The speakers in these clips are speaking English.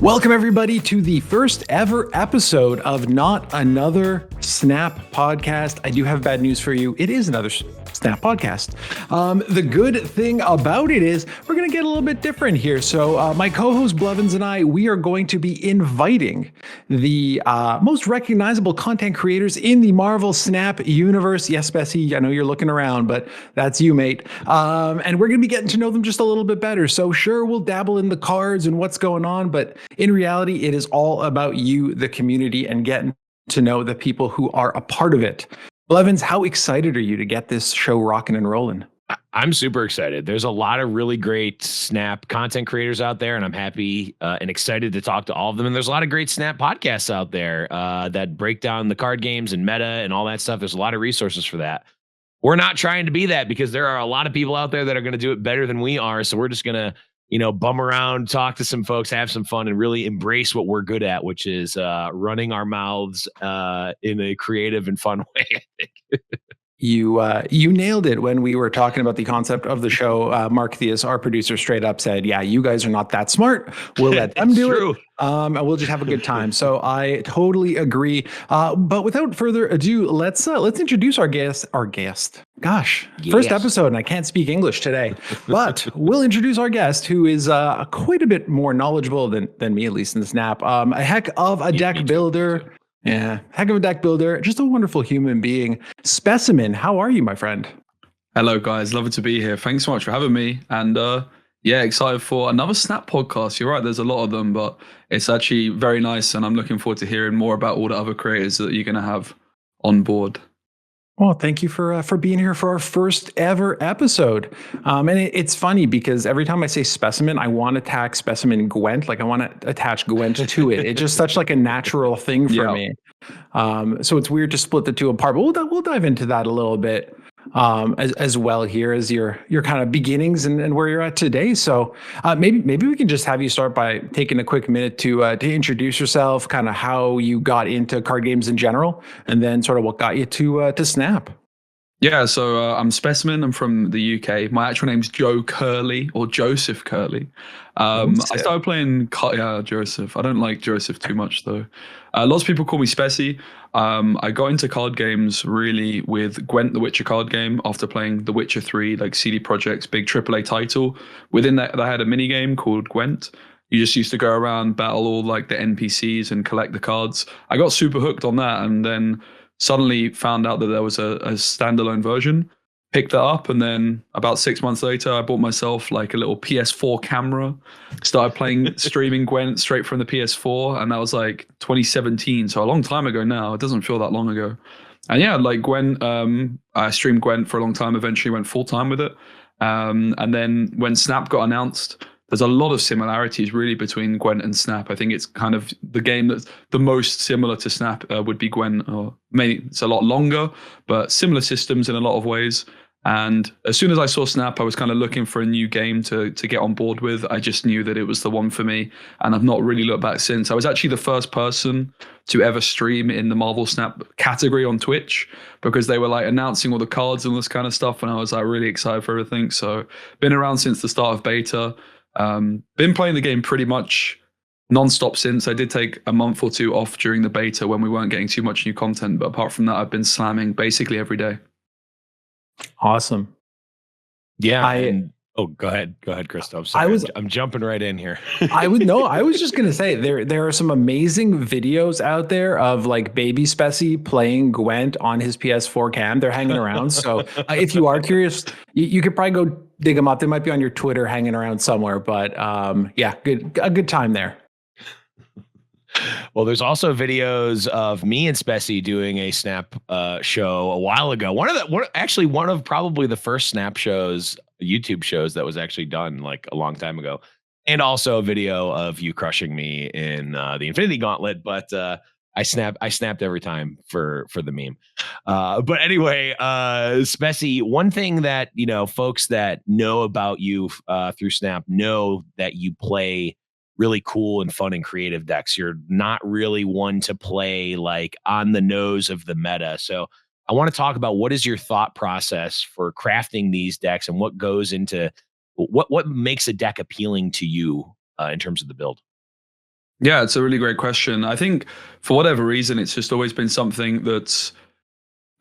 Welcome, everybody, to the first ever episode of Not Another Snap Podcast. I do have bad news for you. It is another Snap Podcast. The good thing about it is we're going to get a little bit different here. So my co-host Blevins and I, we are going to be inviting the most recognizable content creators in the Marvel Snap universe. Yes, Speci, I know you're looking around, but that's you, mate. And we're going to be getting to know them just a little bit better. So sure, we'll dabble in the cards and what's going on, but in reality, it is all about you, the community, and getting to know the people who are a part of it. Blevins, how excited are you to get this show rocking and rolling? I'm super excited. There's a lot of really great Snap content creators out there, and I'm happy and excited to talk to all of them. And there's a lot of great Snap podcasts out there that break down the card games and meta and all that stuff. There's a lot of resources for that. We're not trying to be that because there are a lot of people out there that are going to do it better than we are. So we're just going to bum around, talk to some folks, have some fun, and really embrace what we're good at, which is running our mouths in a creative and fun way, I think. You nailed it when we were talking about the concept of the show. Mark Theus, our producer, straight up said, yeah, you guys are not that smart. We'll let them do it. And we'll just have a good time. So I totally agree. But without further ado, let's introduce our guest. Gosh, yes. First episode, and I can't speak English today. But we'll introduce our guest, who is quite a bit more knowledgeable than me, at least in the Snap. A heck of a deck builder. Yeah, heck of a deck builder. Just a wonderful human being. Specimen, how are you, my friend? Hello, guys. Lovely to be here. Thanks so much for having me. And yeah, excited for another Snap podcast. You're right, there's a lot of them, but it's actually very nice. And I'm looking forward to hearing more about all the other creators that you're going to have on board. Well, thank you for being here for our first ever episode. And it's funny because every time I say Specimen, I want to tag Specimen Gwent. Like I want to attach Gwent to it. It's just such like a natural thing for me. So it's weird to split the two apart. But we'll dive into that a little bit as well here as your kind of beginnings and where you're at today. So maybe we can just have you start by taking a quick minute to introduce yourself, kind of how you got into card games in general, and then sort of what got you to Snap. Yeah, so I'm Specimen. I'm from the UK. My actual name's Joe Curley or Joseph Curley. I started playing Joseph. I don't like Joseph too much though. Lots of people call me Speci. I got into card games really with Gwent, the Witcher card game, after playing The Witcher 3, like CD Projekt's big AAA title. Within that, I had a mini game called Gwent. You just used to go around, battle all like the NPCs and collect the cards. I got super hooked on that, and then suddenly found out that there was a standalone version, picked that up, and then about 6 months later, I bought myself like a little PS4 camera, started playing streaming Gwent straight from the PS4, and that was like 2017, so a long time ago now. It doesn't feel that long ago. And yeah, like Gwent, I streamed Gwent for a long time, eventually went full-time with it. And then when Snap got announced, there's a lot of similarities really between Gwent and Snap. I think it's kind of the game that's the most similar to Snap would be Gwent, or maybe it's a lot longer, but similar systems in a lot of ways. And as soon as I saw Snap, I was kind of looking for a new game to get on board with. I just knew that it was the one for me, and I've not really looked back since. I was actually the first person to ever stream in the Marvel Snap category on Twitch, because they were like announcing all the cards and all this kind of stuff, and I was like really excited for everything. So been around since the start of beta. Been playing the game pretty much non-stop since. I did take a month or two off during the beta when we weren't getting too much new content, but apart from that, I've been slamming basically every day. Awesome. Yeah. Go ahead, Christoph. Sorry, I'm jumping right in here. I was just gonna say there are some amazing videos out there of like baby Speci playing Gwent on his PS4 cam. They're hanging around. So if you are curious, you could probably go dig them up. They might be on your Twitter hanging around somewhere. But yeah, a good time there. Well, there's also videos of me and Speci doing a Snap show a while ago. One of probably the first Snap shows, YouTube shows that was actually done like a long time ago, and also a video of you crushing me in the Infinity Gauntlet. But I snapped every time for the meme. But anyway, Speci, one thing that folks that know about you through Snap know that you play really cool and fun and creative decks. You're not really one to play like on the nose of the meta. So I want to talk about what is your thought process for crafting these decks and what goes into what makes a deck appealing to you in terms of the build. Yeah, it's a really great question. I think for whatever reason, it's just always been something that's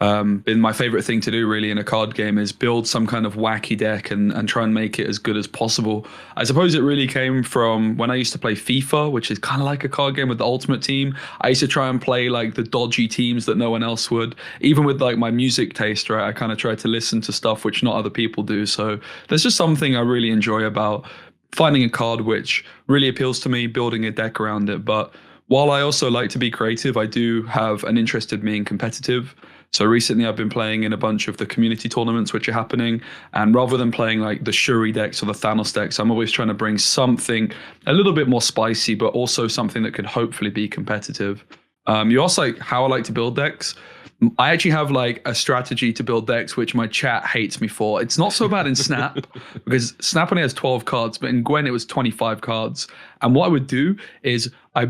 been my favorite thing to do really in a card game is build some kind of wacky deck and try and make it as good as possible. I suppose it really came from when I used to play FIFA, which is kind of like a card game with the Ultimate Team. I used to try and play like the dodgy teams that no one else would. Even with like my music taste, right? I kind of try to listen to stuff which not other people do. So there's just something I really enjoy about finding a card which really appeals to me, building a deck around it. But while I also like to be creative, I do have an interest in being competitive. So recently I've been playing in a bunch of the community tournaments which are happening. And rather than playing like the Shuri decks or the Thanos decks, I'm always trying to bring something a little bit more spicy, but also something that could hopefully be competitive. You asked like how I like to build decks. I actually have like a strategy to build decks, which my chat hates me for. It's not so bad in Snap because Snap only has 12 cards, but in Gwen it was 25 cards. And what I would do is I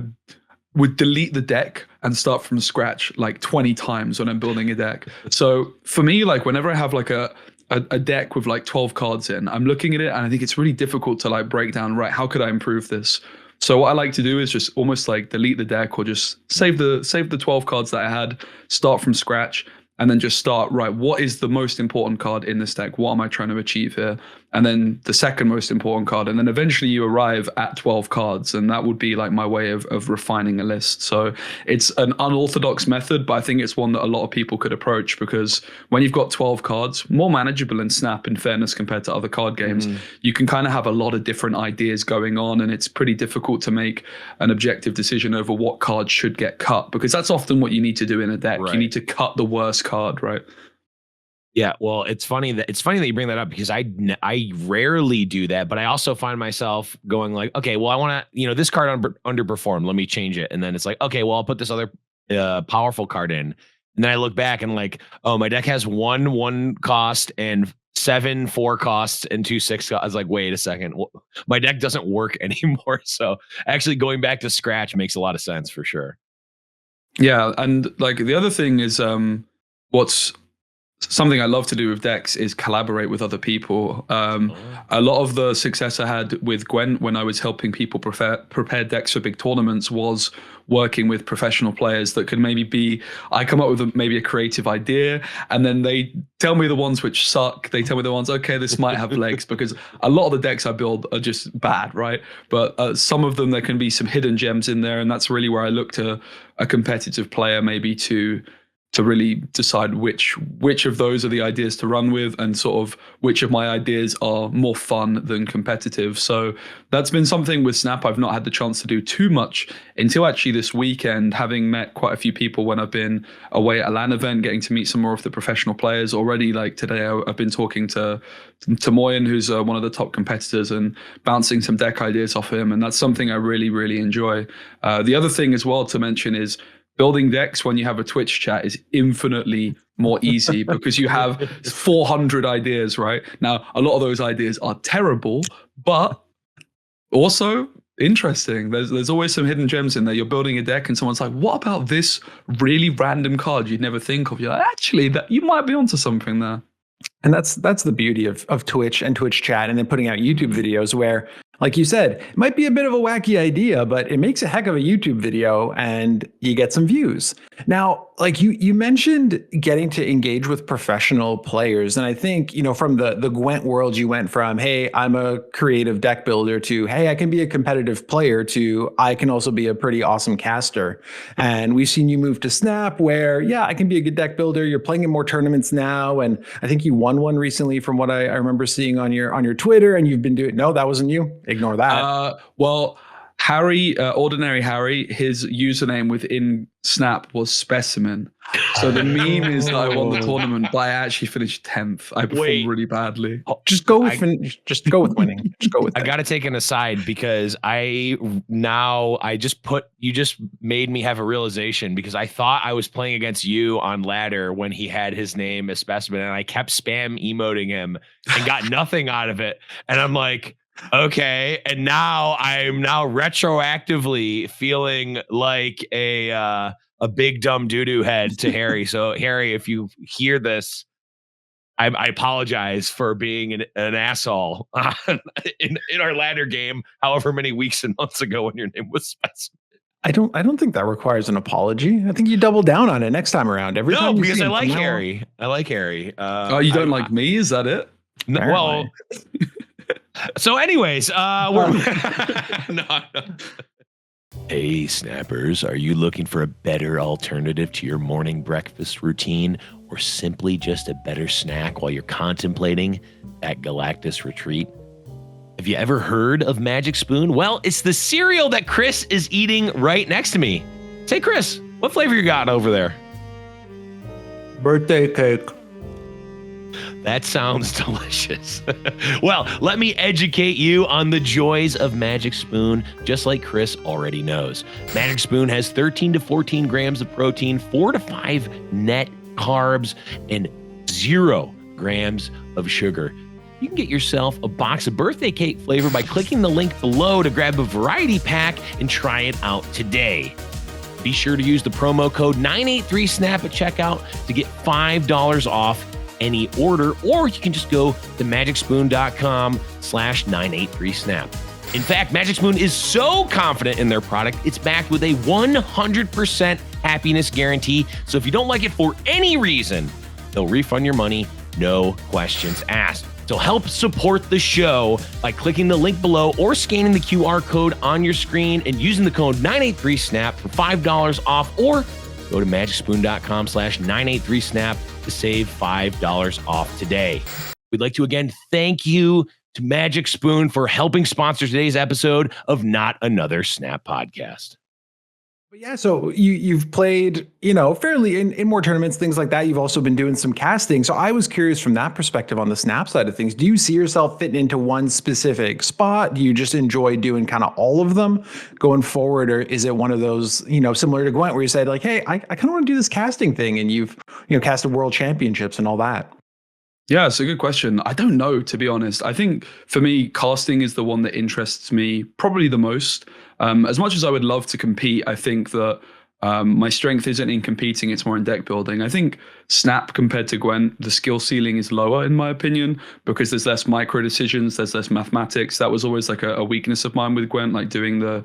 would delete the deck and start from scratch like 20 times when I'm building a deck. So for me, like whenever I have like a deck with like 12 cards in, I'm looking at it and I think it's really difficult to like break down, right, how could I improve this? So what I like to do is just almost like delete the deck or just save the 12 cards that I had, start from scratch, and then just start, right, what is the most important card in this deck? What am I trying to achieve here? And then the second most important card. And then eventually you arrive at 12 cards. And that would be like my way of refining a list. So it's an unorthodox method, but I think it's one that a lot of people could approach because when you've got 12 cards, more manageable in Snap in fairness compared to other card games, you can kind of have a lot of different ideas going on. And it's pretty difficult to make an objective decision over what cards should get cut because that's often what you need to do in a deck. Right. You need to cut the worst card, right? Yeah, well, it's funny that you bring that up because I rarely do that, but I also find myself going like, okay, well, I want to, this card underperformed, let me change it, and then it's like, okay, well, I'll put this other powerful card in, and then I look back and like, oh, my deck has one cost and 7 4 costs and 2 6 costs. I was like, wait a second, my deck doesn't work anymore. So actually going back to scratch makes a lot of sense for sure. Yeah, and like the other thing is, what's something I love to do with decks is collaborate with other people. A lot of the success I had with Gwen when I was helping people prepare decks for big tournaments was working with professional players that could I come up with maybe a creative idea and then they tell me the ones which suck. They tell me the ones, okay, this might have legs because a lot of the decks I build are just bad, right? But some of them, there can be some hidden gems in there. And that's really where I look to a competitive player maybe to really decide which of those are the ideas to run with and sort of which of my ideas are more fun than competitive. So that's been something with Snap I've not had the chance to do too much until actually this weekend, having met quite a few people when I've been away at a LAN event, getting to meet some more of the professional players already. Like today I've been talking to Moyen, who's one of the top competitors, and bouncing some deck ideas off him. And that's something I really, really enjoy. The other thing as well to mention is building decks when you have a Twitch chat is infinitely more easy because you have 400 ideas, right? Now, a lot of those ideas are terrible, but also interesting. There's always some hidden gems in there. You're building a deck and someone's like, what about this really random card you'd never think of? You're like, actually, that you might be onto something there. And that's the beauty of Twitch and Twitch chat and then putting out YouTube videos where, like you said, it might be a bit of a wacky idea, but it makes a heck of a YouTube video and you get some views. Now, like you mentioned getting to engage with professional players. And I think, from the Gwent world, you went from, hey, I'm a creative deck builder to, hey, I can be a competitive player to, I can also be a pretty awesome caster. And we've seen you move to Snap where, yeah, I can be a good deck builder. You're playing in more tournaments now. And I think you won one recently from what I remember seeing on your Twitter, and you've been doing, no, that wasn't you. Ignore that. Well, Harry, Ordinary Harry, his username within Snap was Specimen. So the meme is that I won the tournament, but I actually finished 10th. I performed really badly. Just go with winning. Just go with it. I got to take an aside because you just made me have a realization because I thought I was playing against you on ladder when he had his name as Specimen, and I kept spam emoting him and got nothing out of it. And I'm like, okay, and now I'm retroactively feeling like a big dumb doo-doo head to Harry. So Harry, if you hear this, I apologize for being an asshole in our ladder game, however many weeks and months ago when your name was Speci. I don't think that requires an apology. I think you double down on it next time around. Every time because I like Harry. I like Harry. Oh, you don't like me? Is that it? No, well, so anyways, we're no. Hey, snappers, are you looking for a better alternative to your morning breakfast routine, or simply just a better snack while you're contemplating that Galactus retreat? Have you ever heard of Magic Spoon? Well, it's the cereal that Chris is eating right next to me. Say, Chris, what flavor you got over there? Birthday cake. That sounds delicious. Well, let me educate you on the joys of Magic Spoon, just like Chris already knows. Magic Spoon has 13 to 14 grams of protein, 4 to 5 net carbs, and 0 grams of sugar. You can get yourself a box of birthday cake flavor by clicking the link below to grab a variety pack and try it out today. Be sure to use the promo code 983SNAP at checkout to get $5 off any order, or you can just go to magicspoon.com/983snap. In fact, Magic Spoon is so confident in their product, it's backed with a 100% happiness guarantee. So if you don't like it for any reason, they'll refund your money, no questions asked. So help support the show by clicking the link below or scanning the QR code on your screen and using the code 983SNAP for $5 off, or go to magicspoon.com/983snap to save $5 off today. We'd like to again thank you to Magic Spoon for helping sponsor today's episode of Not Another Snap Podcast. But yeah, so you've played, fairly in more tournaments, things like that. You've also been doing some casting. So I was curious from that perspective on the Snap side of things. Do you see yourself fitting into one specific spot? Do you just enjoy doing kind of all of them going forward? Or is it one of those, similar to Gwent, where you said like, hey, I kind of want to do this casting thing, and you've, casted world championships and all that? Yeah, it's a good question. I don't know, to be honest. I think for me, casting is the one that interests me probably the most. As much as I would love to compete, I think that my strength isn't in competing, it's more in deck building. I think Snap compared to Gwent, the skill ceiling is lower in my opinion, because there's less micro decisions, there's less mathematics. That was always like a weakness of mine with Gwent, like doing the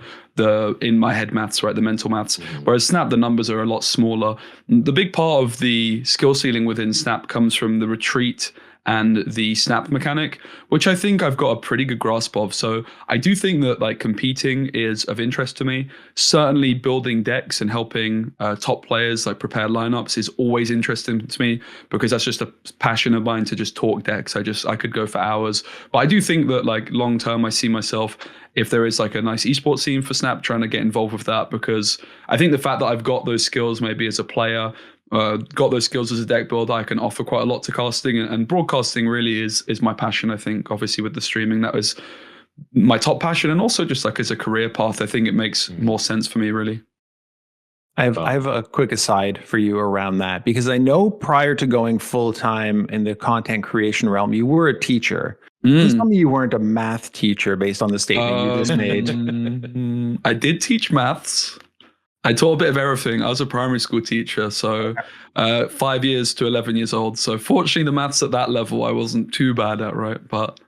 in my head maths, right, the mental maths. Whereas Snap, the numbers are a lot smaller. The big part of the skill ceiling within Snap comes from the retreat and the snap mechanic, which I think I've got a pretty good grasp of. So I do think that like competing is of interest to me. Certainly building decks and helping top players like prepare lineups is always interesting to me, because that's just a passion of mine to just talk decks. I could go for hours. But I do think that like long term, I see myself, if there is like a nice esports scene for Snap, trying to get involved with that, because I think the fact that I've got those skills maybe as a player, got those skills as a deck builder, I can offer quite a lot to casting, and broadcasting really is my passion. I think obviously with the streaming, that was my top passion, and also just like as a career path, I think it makes more sense for me really. I have a quick aside for you around that, because I know prior to going full time in the content creation realm, you were a teacher. Please tell me you weren't a math teacher based on the statement you just made. I did teach maths. I taught a bit of everything. I was a primary school teacher, so 5 years to 11 years old. So fortunately, the maths at that level, I wasn't too bad at, right? But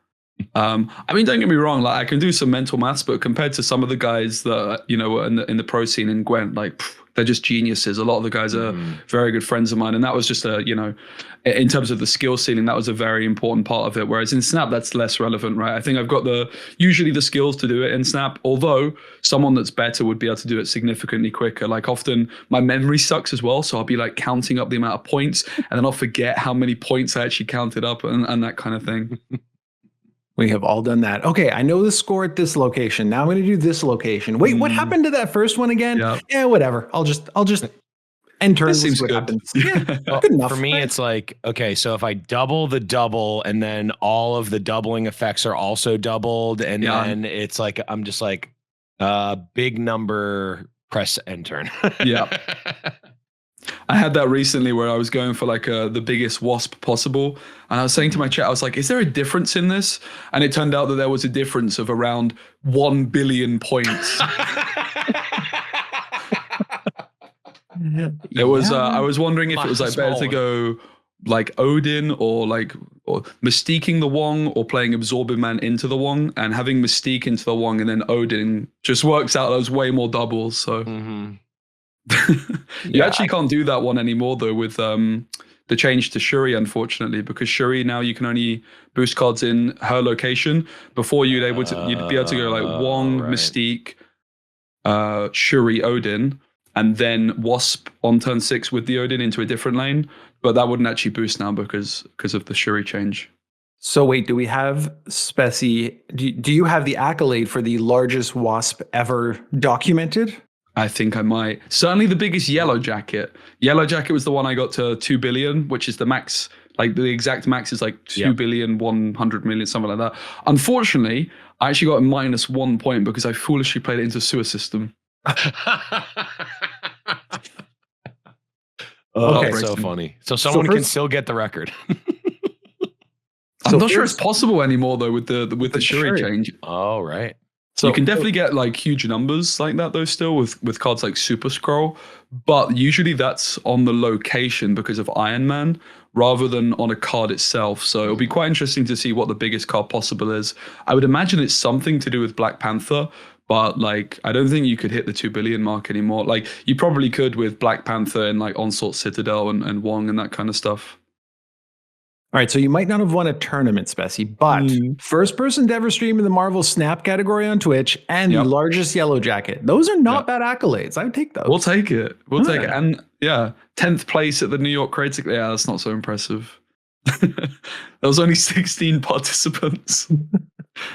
I mean, don't get me wrong. Like I can do some mental maths, but compared to some of the guys that were in the pro scene in Gwent, like they're just geniuses. A lot of the guys are very good friends of mine, and that was just in terms of the skill ceiling, that was a very important part of it. Whereas in Snap, that's less relevant, right? I think I've got usually the skills to do it in Snap, although someone that's better would be able to do it significantly quicker. Like often my memory sucks as well, so I'll be like counting up the amount of points, and then I'll forget how many points I actually counted up and that kind of thing. We have all done that. Okay, I know the score at this location. Now I'm going to do this location. Wait, what happened to that first one again? Yeah, whatever. I'll just end turn. This seems what good. Happens. Yeah, well, good enough. For me, it's like, okay, so if I double the double, and then all of the doubling effects are also doubled, and then it's like I'm just like big number, press end turn. Yeah. I had that recently where I was going for like the biggest wasp possible, and I was saying to my chat, I was like, is there a difference in this? And it turned out that there was a difference of around 1 billion points. It was I was wondering if it was like better to go like Odin or Mystiquing the Wong or playing Absorbing Man into the Wong, and having Mystique into the Wong and then Odin just works out as way more doubles. So you actually can't do that one anymore though with the change to Shuri, unfortunately, because Shuri now you can only boost cards in her location. Before you'd be able to go like Wong, Mystique, Shuri, Odin, and then Wasp on turn 6 with the Odin into a different lane. But that wouldn't actually boost now because of the Shuri change. So wait, do we have Speci? Do you have the accolade for the largest Wasp ever documented? I think I might. Certainly the biggest Yellow Jacket. Yellow Jacket was the one I got to 2 billion, which is the max. Like the exact max is like 2 billion, 100 million, something like that. Unfortunately, I actually got a -1 point because I foolishly played it into sewer system. Oh, that's so funny. So someone can still get the record. I'm not sure it's possible anymore though with the Shuri change. Oh, right. So you can definitely get like huge numbers like that though still with cards like Super Scroll, but usually that's on the location because of Iron Man rather than on a card itself. So it'll be quite interesting to see what the biggest card possible is. I would imagine it's something to do with Black Panther, but like I don't think you could hit the 2 billion mark anymore. Like you probably could with Black Panther and like Onslaught Citadel and Wong and that kind of stuff. All right, so you might not have won a tournament, Speci, but first person to ever stream in the Marvel Snap category on Twitch and the largest Yellow Jacket. Those are not bad accolades. I would take those. We'll take it. We'll take it. And 10th place at the New York Creative. Yeah, that's not so impressive. There was only 16 participants.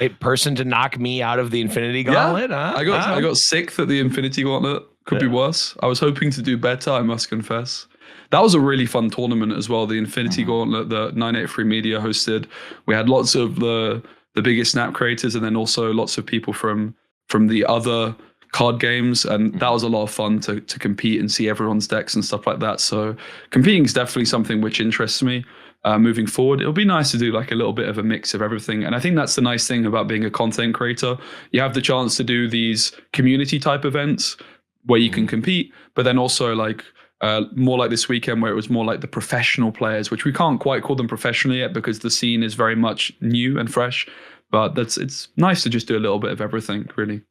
A person to knock me out of the Infinity Gauntlet. Yeah, I got 6th at the Infinity Gauntlet. Could be worse. I was hoping to do better, I must confess. That was a really fun tournament as well. The Infinity Gauntlet that 983 Media hosted. We had lots of the biggest Snap creators and then also lots of people from the other card games. And that was a lot of fun to compete and see everyone's decks and stuff like that. So competing is definitely something which interests me. Moving forward, it'll be nice to do like a little bit of a mix of everything. And I think that's the nice thing about being a content creator. You have the chance to do these community type events where you can compete, but then also like more like this weekend where it was more like the professional players, which we can't quite call them professional yet because the scene is very much new and fresh. But it's nice to just do a little bit of everything, really.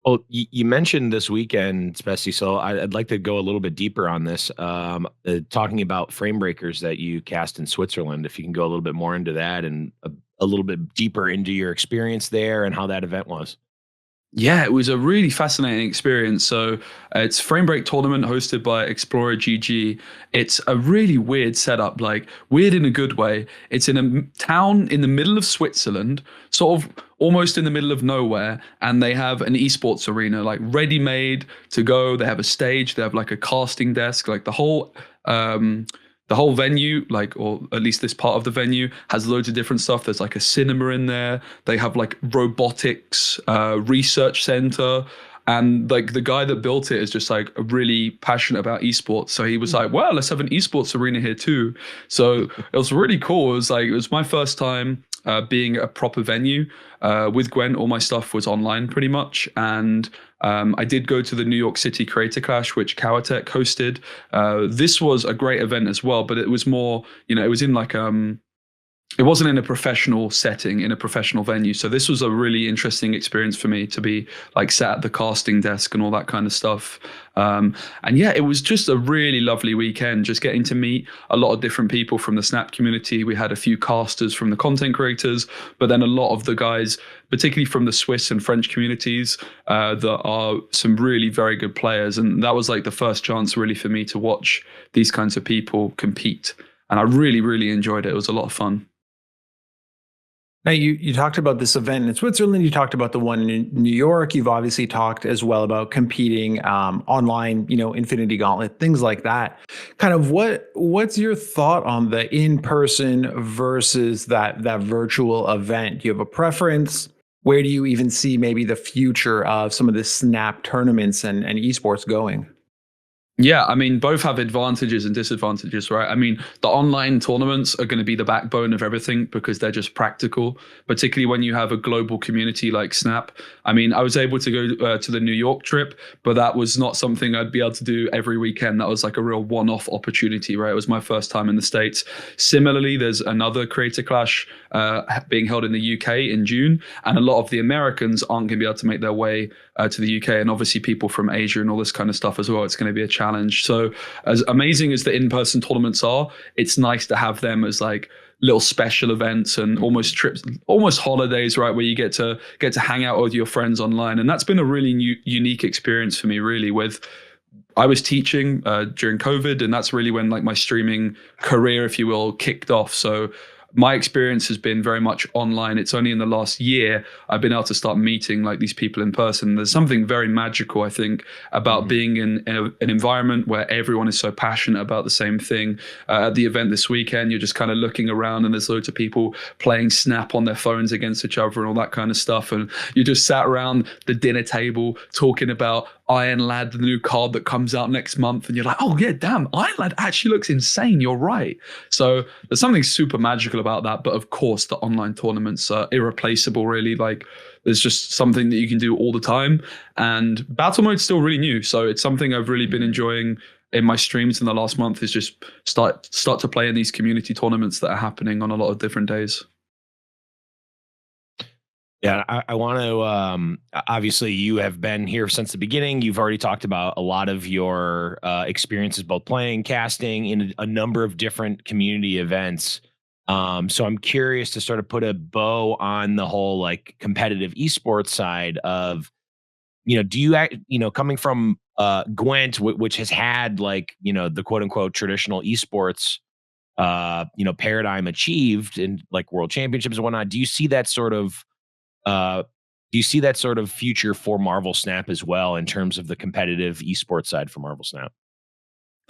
Well, you mentioned this weekend, Speci, so I'd like to go a little bit deeper on this, talking about frame breakers that you cast in Switzerland. If you can go a little bit more into that and a little bit deeper into your experience there and how that event was. Yeah, it was a really fascinating experience. So it's Frame Break Tournament hosted by Explorer GG. It's a really weird setup, like weird in a good way. It's in a town in the middle of Switzerland, sort of almost in the middle of nowhere. And they have an esports arena, like ready made to go. They have a stage, they have like a casting desk, like the whole venue, like, or at least this part of the venue, has loads of different stuff. There's like a cinema in there. They have like robotics research center. And like the guy that built it is just like really passionate about esports. So he was like, well, let's have an esports arena here too. So it was really cool. It was my first time being a proper venue. With Gwen, all my stuff was online pretty much. And I did go to the New York City Creator Clash, which Cowatech hosted. This was a great event as well, but it was more, it was in like, it wasn't in a professional setting, in a professional venue. So this was a really interesting experience for me to be like sat at the casting desk and all that kind of stuff. And yeah, it was just a really lovely weekend, just getting to meet a lot of different people from the Snap community. We had a few casters from the content creators, but then a lot of the guys, particularly from the Swiss and French communities, that are some really very good players. And that was like the first chance really for me to watch these kinds of people compete. And I really, really enjoyed it. It was a lot of fun. Now, you talked about this event in Switzerland. You talked about the one in New York. You've obviously talked as well about competing online, Infinity Gauntlet, things like that. Kind of what's your thought on the in-person versus that virtual event? Do you have a preference? Where do you even see maybe the future of some of the Snap tournaments and esports going? Yeah, I mean, both have advantages and disadvantages, right? I mean, the online tournaments are going to be the backbone of everything because they're just practical, particularly when you have a global community like Snap. I mean, I was able to go to the New York trip, but that was not something I'd be able to do every weekend. That was like a real one-off opportunity, right? It was my first time in the States. Similarly, there's another Creator Clash being held in the UK in June, and a lot of the Americans aren't going to be able to make their way to the UK, and obviously people from Asia and all this kind of stuff as well. It's going to be a challenge. So as amazing as the in-person tournaments are, it's nice to have them as like little special events and almost trips, almost holidays, right, where you get to hang out with your friends online. And that's been a really unique experience for me, really. I was teaching during COVID, and that's really when like my streaming career, if you will, kicked off. So my experience has been very much online. It's only in the last year I've been able to start meeting like these people in person. There's something very magical, I think, about being in an environment where everyone is so passionate about the same thing. At the event this weekend, you're just kind of looking around and there's loads of people playing Snap on their phones against each other and all that kind of stuff. And you just sat around the dinner table talking about Iron Lad, the new card that comes out next month, and you're like, oh yeah, damn, Iron Lad actually looks insane. You're right. So there's something super magical about that. But of course, the online tournaments are irreplaceable, really. Like there's just something that you can do all the time. And battle mode's still really new. So it's something I've really been enjoying in my streams in the last month, is just start to play in these community tournaments that are happening on a lot of different days. Yeah, I want to. Obviously, you have been here since the beginning. You've already talked about a lot of your experiences, both playing, casting in a number of different community events. So I'm curious to sort of put a bow on the whole like competitive esports side of, do you coming from Gwent, which has had like the quote unquote traditional esports paradigm achieved in like world championships and whatnot. Do you see that sort of future for Marvel Snap as well in terms of the competitive esports side for Marvel Snap?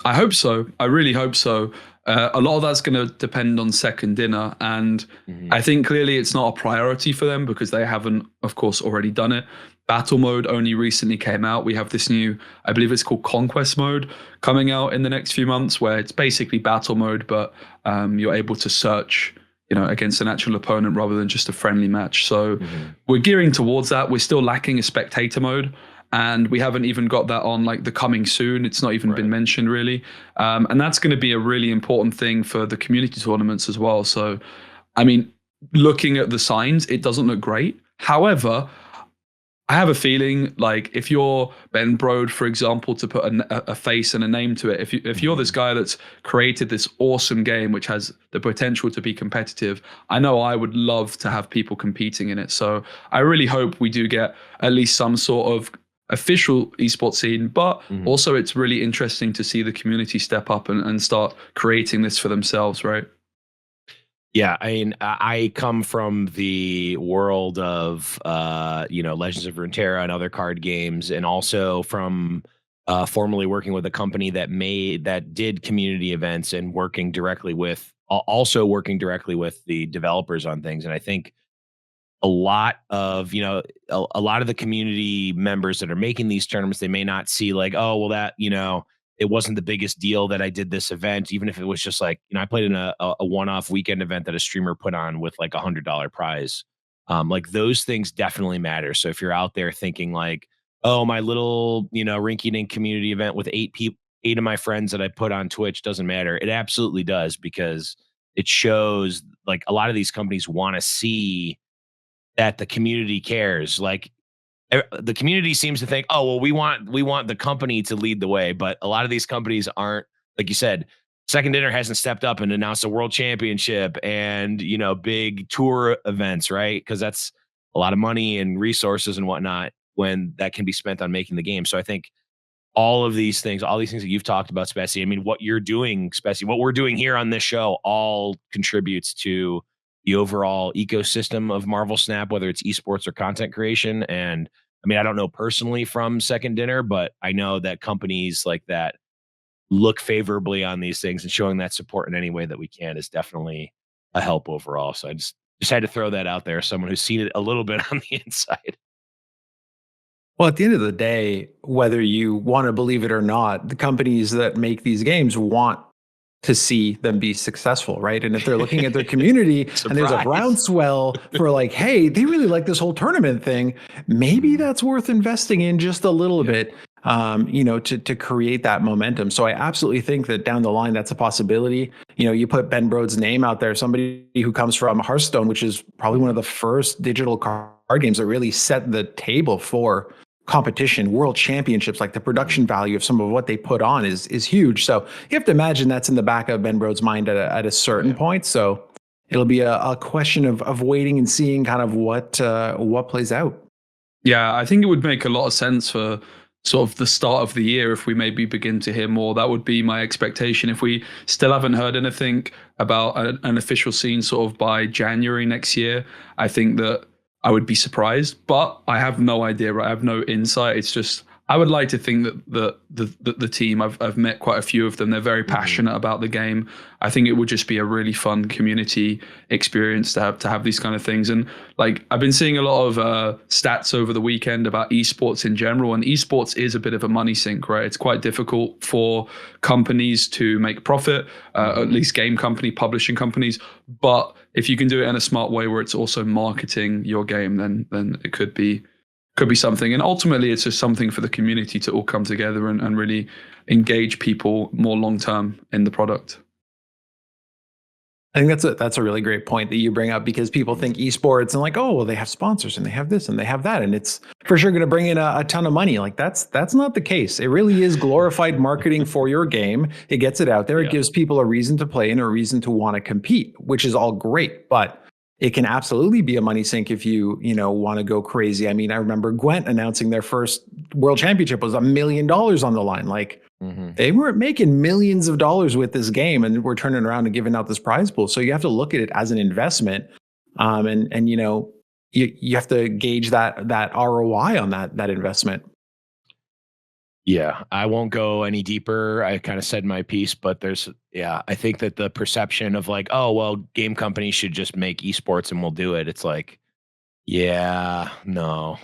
I hope so. I really hope so. A lot of that's going to depend on Second Dinner. And I think clearly it's not a priority for them because they haven't, of course, already done it. Battle mode only recently came out. We have this new, I believe it's called Conquest mode, coming out in the next few months, where it's basically battle mode, but you're able to search against an actual opponent rather than just a friendly match. So we're gearing towards that. We're still lacking a spectator mode, and we haven't even got that on like the coming soon. It's not even been mentioned really. And that's going to be a really important thing for the community tournaments as well. So, I mean, looking at the signs, it doesn't look great. However, I have a feeling like if you're Ben Brode, for example, to put a face and a name to it, if you're this guy that's created this awesome game which has the potential to be competitive, I know I would love to have people competing in it. So I really hope we do get at least some sort of official esports scene, but also it's really interesting to see the community step up and start creating this for themselves, right? Yeah, I mean, I come from the world of, Legends of Runeterra and other card games, and also from formerly working with a company that did community events and working directly with the developers on things. And I think a lot of the community members that are making these tournaments, they may not see like, oh, well, that it wasn't the biggest deal that I did this event, even if it was just like, I played in a one-off weekend event that a streamer put on with like $100 prize. Like those things definitely matter. So if you're out there thinking like, oh, my little, rinky-dink community event with 8 of my friends that I put on Twitch doesn't matter. It absolutely does, because it shows like a lot of these companies want to see that the community cares. Like, the community seems to think, oh, well, we want the company to lead the way, but a lot of these companies aren't. Like you said, Second Dinner hasn't stepped up and announced a world championship and big tour events, right? Because that's a lot of money and resources and whatnot when that can be spent on making the game. So I think all these things that you've talked about, Speci, I mean, what you're doing, Speci, what we're doing here on this show, all contributes to the overall ecosystem of Marvel Snap, whether it's esports or content creation. And I mean, I don't know personally from Second Dinner, but I know that companies like that look favorably on these things, and showing that support in any way that we can is definitely a help overall. So I just had to throw that out there, someone who's seen it a little bit on the inside. Well, at the end of the day, whether you want to believe it or not, the companies that make these games want to see them be successful, right? And if they're looking at their community and there's a Surprise. groundswell for like, hey, they really like this whole tournament thing, maybe that's worth investing in just a little bit, to create that momentum. So I absolutely think that down the line, that's a possibility. You put Ben Brode's name out there, somebody who comes from Hearthstone, which is probably one of the first digital card games that really set the table for competition, world championships. Like the production value of some of what they put on is huge. So you have to imagine that's in the back of Ben Brode's mind at a certain point. So it'll be a question of waiting and seeing kind of what plays out. Yeah, I think it would make a lot of sense for sort of the start of the year if we maybe begin to hear more. That would be my expectation. If we still haven't heard anything about an official scene sort of by January next year, I think that I would be surprised, but I have no idea, right? I have no insight. It's just, I would like to think that the team, I've met quite a few of them. They're very passionate about the game. I think it would just be a really fun community experience to have these kind of things. And like, I've been seeing a lot of stats over the weekend about esports in general, and esports is a bit of a money sink, right? It's quite difficult for companies to make profit, at least game company, publishing companies. But if you can do it in a smart way where it's also marketing your game, then it could be something. And ultimately, it's just something for the community to all come together and really engage people more long term in the product. I think that's a really great point that you bring up, because people think esports and like, oh, well, they have sponsors and they have this and they have that, and it's for sure going to bring in a ton of money. Like that's not the case. It really is glorified marketing for your game. It gets it out there. It gives people a reason to play and a reason to want to compete, which is all great. But it can absolutely be a money sink if you want to go crazy. I mean, I remember Gwent announcing their first world championship was $1 million on the line. Like they weren't making millions of dollars with this game, and we're turning around and giving out this prize pool. So you have to look at it as an investment, and you have to gauge that ROI on that investment. Yeah, I won't go any deeper. I kind of said my piece, but I think that the perception of like, oh, well, game companies should just make esports and we'll do it. It's like, yeah, no,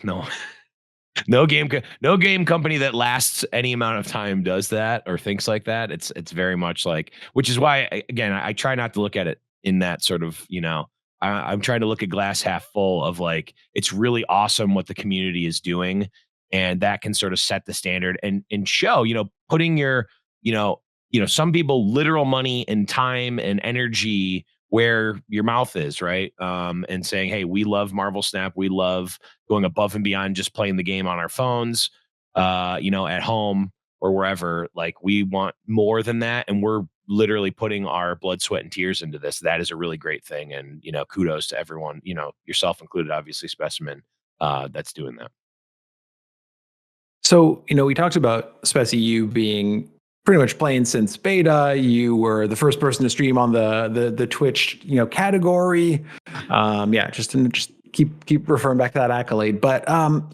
no game company that lasts any amount of time does that or thinks like that. It's very much like, which is why, again, I try not to look at it in that sort of, I'm trying to look at glass half full of like, it's really awesome what the community is doing. And that can sort of set the standard and show, putting your, some people literal money and time and energy where your mouth is, right? And saying, hey, we love Marvel Snap. We love going above and beyond just playing the game on our phones, at home or wherever. Like we want more than that. And we're literally putting our blood, sweat, and tears into this. That is a really great thing. And, kudos to everyone, yourself included, obviously, Specimen, that's doing that. So, we talked about Speci, you being pretty much playing since beta. You were the first person to stream on the Twitch, category. Just keep referring back to that accolade. But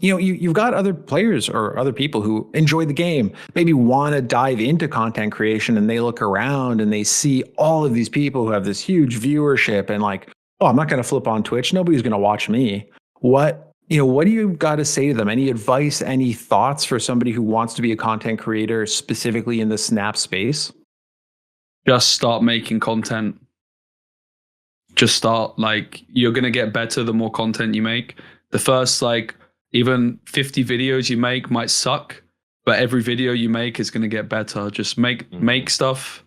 you've got other players or other people who enjoy the game, maybe want to dive into content creation, and they look around and they see all of these people who have this huge viewership and like, oh, I'm not going to flip on Twitch. Nobody's going to watch me. What do you got to say to them? Any advice, any thoughts for somebody who wants to be a content creator specifically in the Snap space? Just start making content. Just start. Like, you're going to get better the more content you make. The first, even 50 videos you make might suck, but every video you make is going to get better. Just make stuff.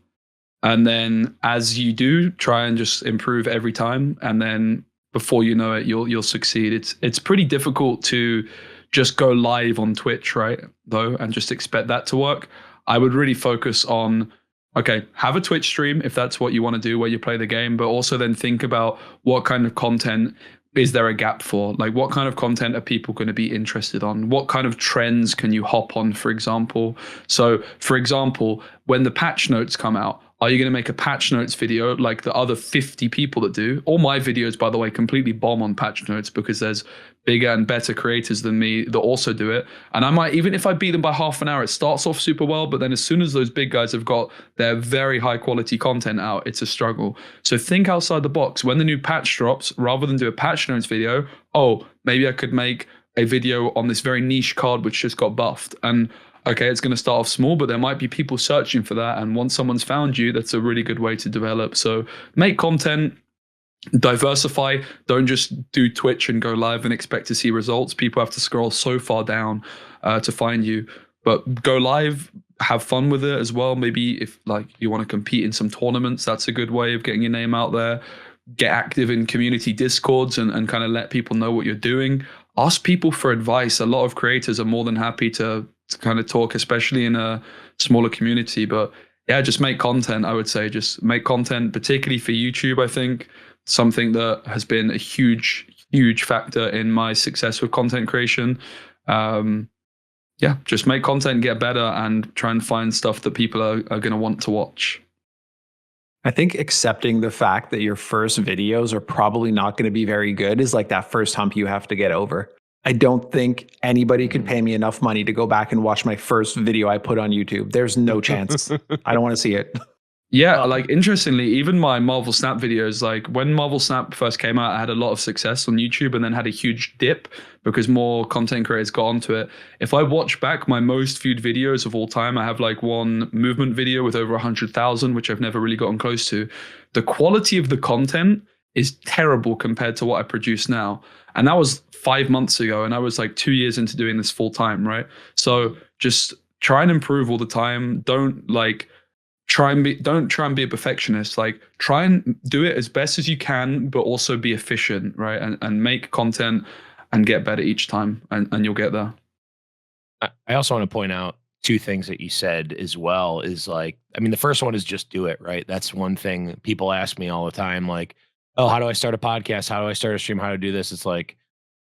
And then as you do, try and just improve every time. And then before you know it, you'll succeed. It's pretty difficult to just go live on Twitch, right? Though, and just expect that to work. I would really focus on, okay, have a Twitch stream if that's what you want to do, where you play the game, but also then think about what kind of content is there a gap for? Like, what kind of content are people going to be interested on? What kind of trends can you hop on, for example? So, for example, when the patch notes come out, are you going to make a patch notes video like the other 50 people that do? All my videos, by the way, completely bomb on patch notes because there's bigger and better creators than me that also do it. And I might, even if I beat them by half an hour, it starts off super well. But then as soon as those big guys have got their very high quality content out, it's a struggle. So think outside the box. When the new patch drops, rather than do a patch notes video, oh, maybe I could make a video on this very niche card which just got buffed. And okay, it's going to start off small, but there might be people searching for that. And once someone's found you, that's a really good way to develop. So make content, diversify. Don't just do Twitch and go live and expect to see results. People have to scroll so far down to find you. But go live, have fun with it as well. Maybe if like you want to compete in some tournaments, that's a good way of getting your name out there. Get active in community discords and kind of let people know what you're doing. Ask people for advice. A lot of creators are more than happy to kind of talk, especially in a smaller community. But yeah, just make content. I would say just make content, particularly for YouTube. I think something that has been a huge factor in my success with content creation. Yeah, just make content, get better, and try and find stuff that people are going to want to watch. I think accepting the fact that your first videos are probably not going to be very good is like that first hump you have to get over. I don't think anybody could pay me enough money to go back and watch my first video I put on YouTube. There's no chance. I don't want to see it. Yeah, like interestingly, even my Marvel Snap videos, like when Marvel Snap first came out, I had a lot of success on YouTube and then had a huge dip because more content creators got onto it. If I watch back my most viewed videos of all time, I have like one movement video with over 100,000, which I've never really gotten close to. The quality of the content is terrible compared to what I produce now. And that was 5 months ago. And I was like 2 years into doing this full time, right? So just try and improve all the time. Don't try and be a perfectionist. Like try and do it as best as you can, but also be efficient, right? And make content and get better each time, and you'll get there. I also want to point out two things that you said as well is like, I mean, the first one is just do it, right? That's one thing people ask me all the time, like, oh, how do I start a podcast? How do I start a stream? How to do this? It's like,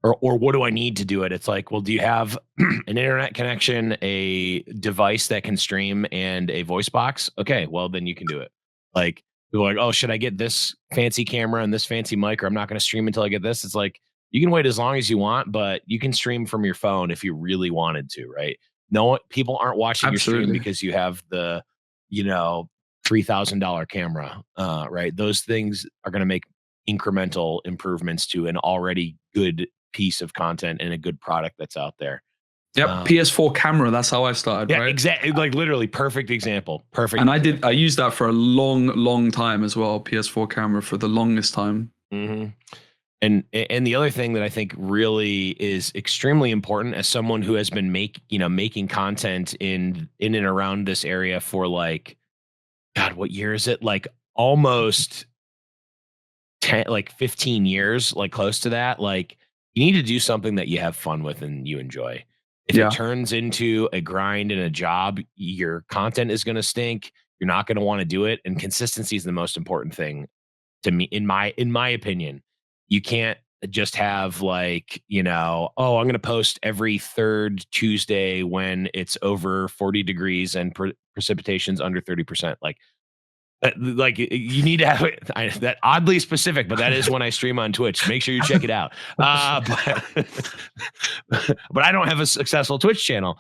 or what do I need to do it? It's like, well, do you have an internet connection, a device that can stream, and a voice box? Okay, well, then you can do it. Like, people are like, oh, should I get this fancy camera and this fancy mic, or I'm not going to stream until I get this? It's like, you can wait as long as you want, but you can stream from your phone if you really wanted to, right? No, people aren't watching Absolutely. your stream because you have the, $3,000 camera, right? Those things are going to make incremental improvements to an already good piece of content and a good product that's out there. Yep, PS4 camera. That's how I started. Yeah, right? Exactly. Like literally, perfect example. Perfect. And I used that for a long time as well. PS4 camera for the longest time. Mm-hmm. And the other thing that I think really is extremely important as someone who has been making content in and around this area for like, God, what year is it? Like almost 15 years, like close to that. Like you need to do something that you have fun with and you enjoy. If it turns into a grind and a job, your content is going to stink. You're not going to want to do it. And consistency is the most important thing to me, in my opinion. You can't just have like, oh, I'm going to post every third Tuesday when it's over 40 degrees and precipitation's under 30%. Like you need to have that oddly specific, but that is when I stream on Twitch. Make sure you check it out. But I don't have a successful Twitch channel.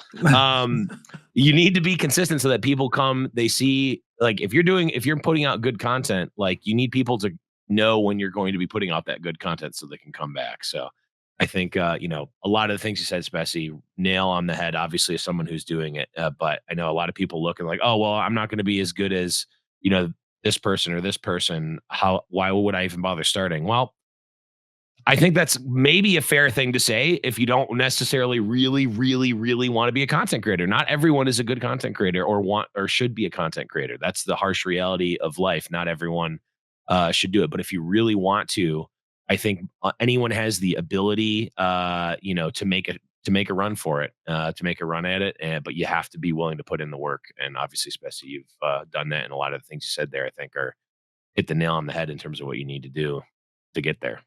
You need to be consistent so that people come, they see, like if you're putting out good content, like you need people to know when you're going to be putting out that good content so they can come back. So I think, a lot of the things you said, Speci, nail on the head, obviously as someone who's doing it. But I know a lot of people look and like, oh, well, I'm not going to be as good as, this person or this person. Why would I even bother starting? Well, I think that's maybe a fair thing to say if you don't necessarily really, really, really want to be a content creator. Not everyone is a good content creator or should be a content creator. That's the harsh reality of life. Not everyone should do it. But if you really want to, I think anyone has the ability, to make a run for it, to make a run at it. But you have to be willing to put in the work. And obviously, Speci, you've done that. And a lot of the things you said there, I think, are hit the nail on the head in terms of what you need to do to get there.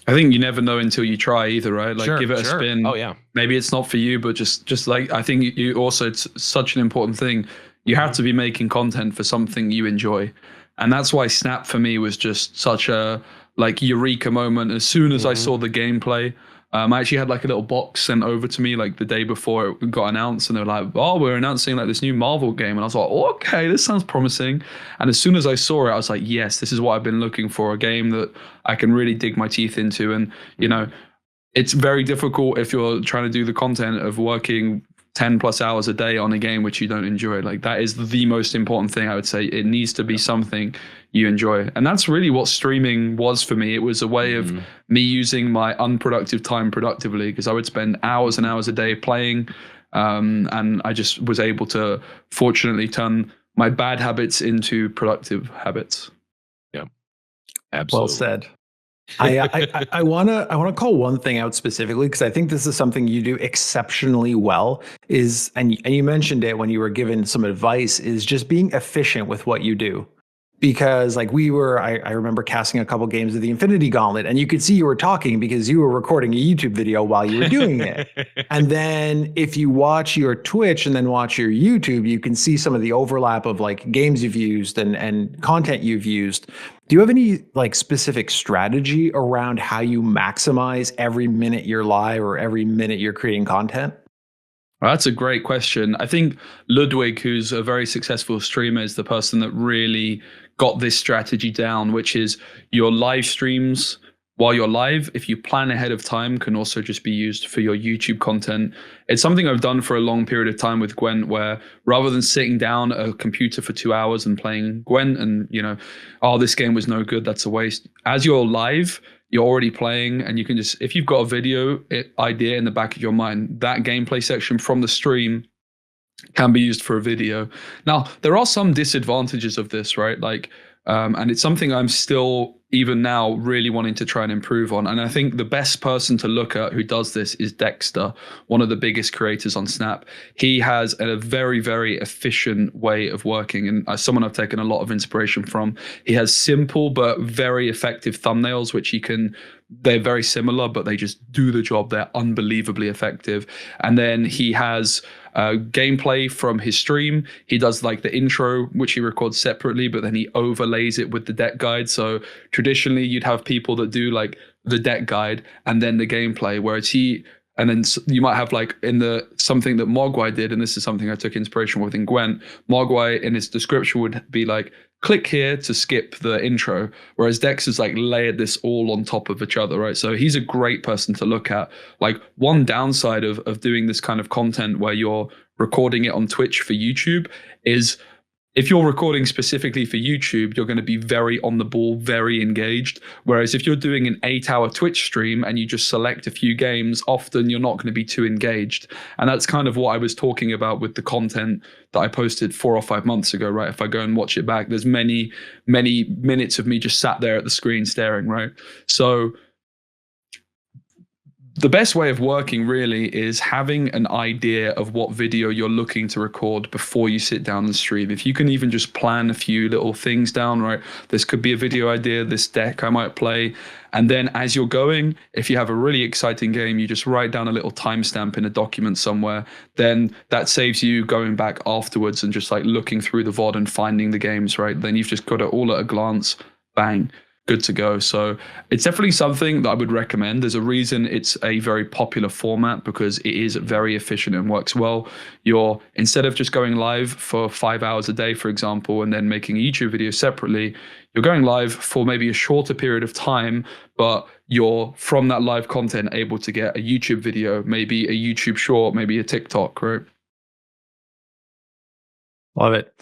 I think you never know until you try either, right? Like give it a spin. Oh yeah. Maybe it's not for you, but just like, I think you also, it's such an important thing. You have to be making content for something you enjoy. And that's why Snap for me was just such a like eureka moment. As soon as I saw the gameplay, I actually had like a little box sent over to me like the day before it got announced, and they're like, oh, we're announcing like this new Marvel game. And I was like, oh, okay, this sounds promising. And as soon as I saw it, I was like, yes, this is what I've been looking for, a game that I can really dig my teeth into. And, it's very difficult if you're trying to do the content of working 10 plus hours a day on a game which you don't enjoy. Like, that is the most important thing. I would say it needs to be something you enjoy, and that's really what streaming was for me. It was a way of me using my unproductive time productively, because I would spend hours and hours a day playing, and I just was able to fortunately turn my bad habits into productive habits. Yeah, absolutely. Well said. I want to call one thing out specifically, because I think this is something you do exceptionally well, is, and you mentioned it when you were given some advice, is just being efficient with what you do. Because like I remember casting a couple games of the Infinity Gauntlet, and you could see you were talking because you were recording a YouTube video while you were doing it. And then if you watch your Twitch and then watch your YouTube, you can see some of the overlap of like games you've used and content you've used. Do you have any like specific strategy around how you maximize every minute you're live or every minute you're creating content? Well, that's a great question. I think Ludwig, who's a very successful streamer, is the person that really got this strategy down, which is your live streams while you're live, if you plan ahead of time, can also just be used for your YouTube content. It's something I've done for a long period of time with Gwent, where rather than sitting down at a computer for 2 hours and playing Gwent and, oh, this game was no good, that's a waste. As you're live, you're already playing, and you can just, if you've got a video idea in the back of your mind, that gameplay section from the stream can be used for a video. Now, there are some disadvantages of this, right? Like, and it's something I'm still, even now, really wanting to try and improve on. And I think the best person to look at who does this is Dexter, one of the biggest creators on Snap. He has a very, very efficient way of working, and as someone I've taken a lot of inspiration from. He has simple but very effective thumbnails, which they're very similar, but they just do the job. They're unbelievably effective. And then he has gameplay from his stream. He does like the intro, which he records separately, but then he overlays it with the deck guide. So traditionally you'd have people that do like the deck guide and then the gameplay, whereas and then you might have like something that Mogwai did, and this is something I took inspiration with in Gwent. Mogwai in his description would be like, click here to skip the intro, whereas Dex has like layered this all on top of each other, right? So he's a great person to look at. Like, one downside of doing this kind of content where you're recording it on Twitch for YouTube is, if you're recording specifically for YouTube, you're going to be very on the ball, very engaged. Whereas if you're doing an 8-hour Twitch stream and you just select a few games, often you're not going to be too engaged. And that's kind of what I was talking about with the content that I posted 4 or 5 months ago, right? If I go and watch it back, there's many, many minutes of me just sat there at the screen staring, right? So the best way of working really is having an idea of what video you're looking to record before you sit down and stream. If you can even just plan a few little things down, right? This could be a video idea, this deck I might play. And then as you're going, if you have a really exciting game, you just write down a little timestamp in a document somewhere. Then that saves you going back afterwards and just like looking through the VOD and finding the games, right? Then you've just got it all at a glance, bang. Good to go. So it's definitely something that I would recommend. There's a reason it's a very popular format, because it is very efficient and works well. Instead of just going live for 5 hours a day, for example, and then making a YouTube video separately, you're going live for maybe a shorter period of time, but you're from that live content able to get a YouTube video, maybe a YouTube short, maybe a TikTok, right? Love it.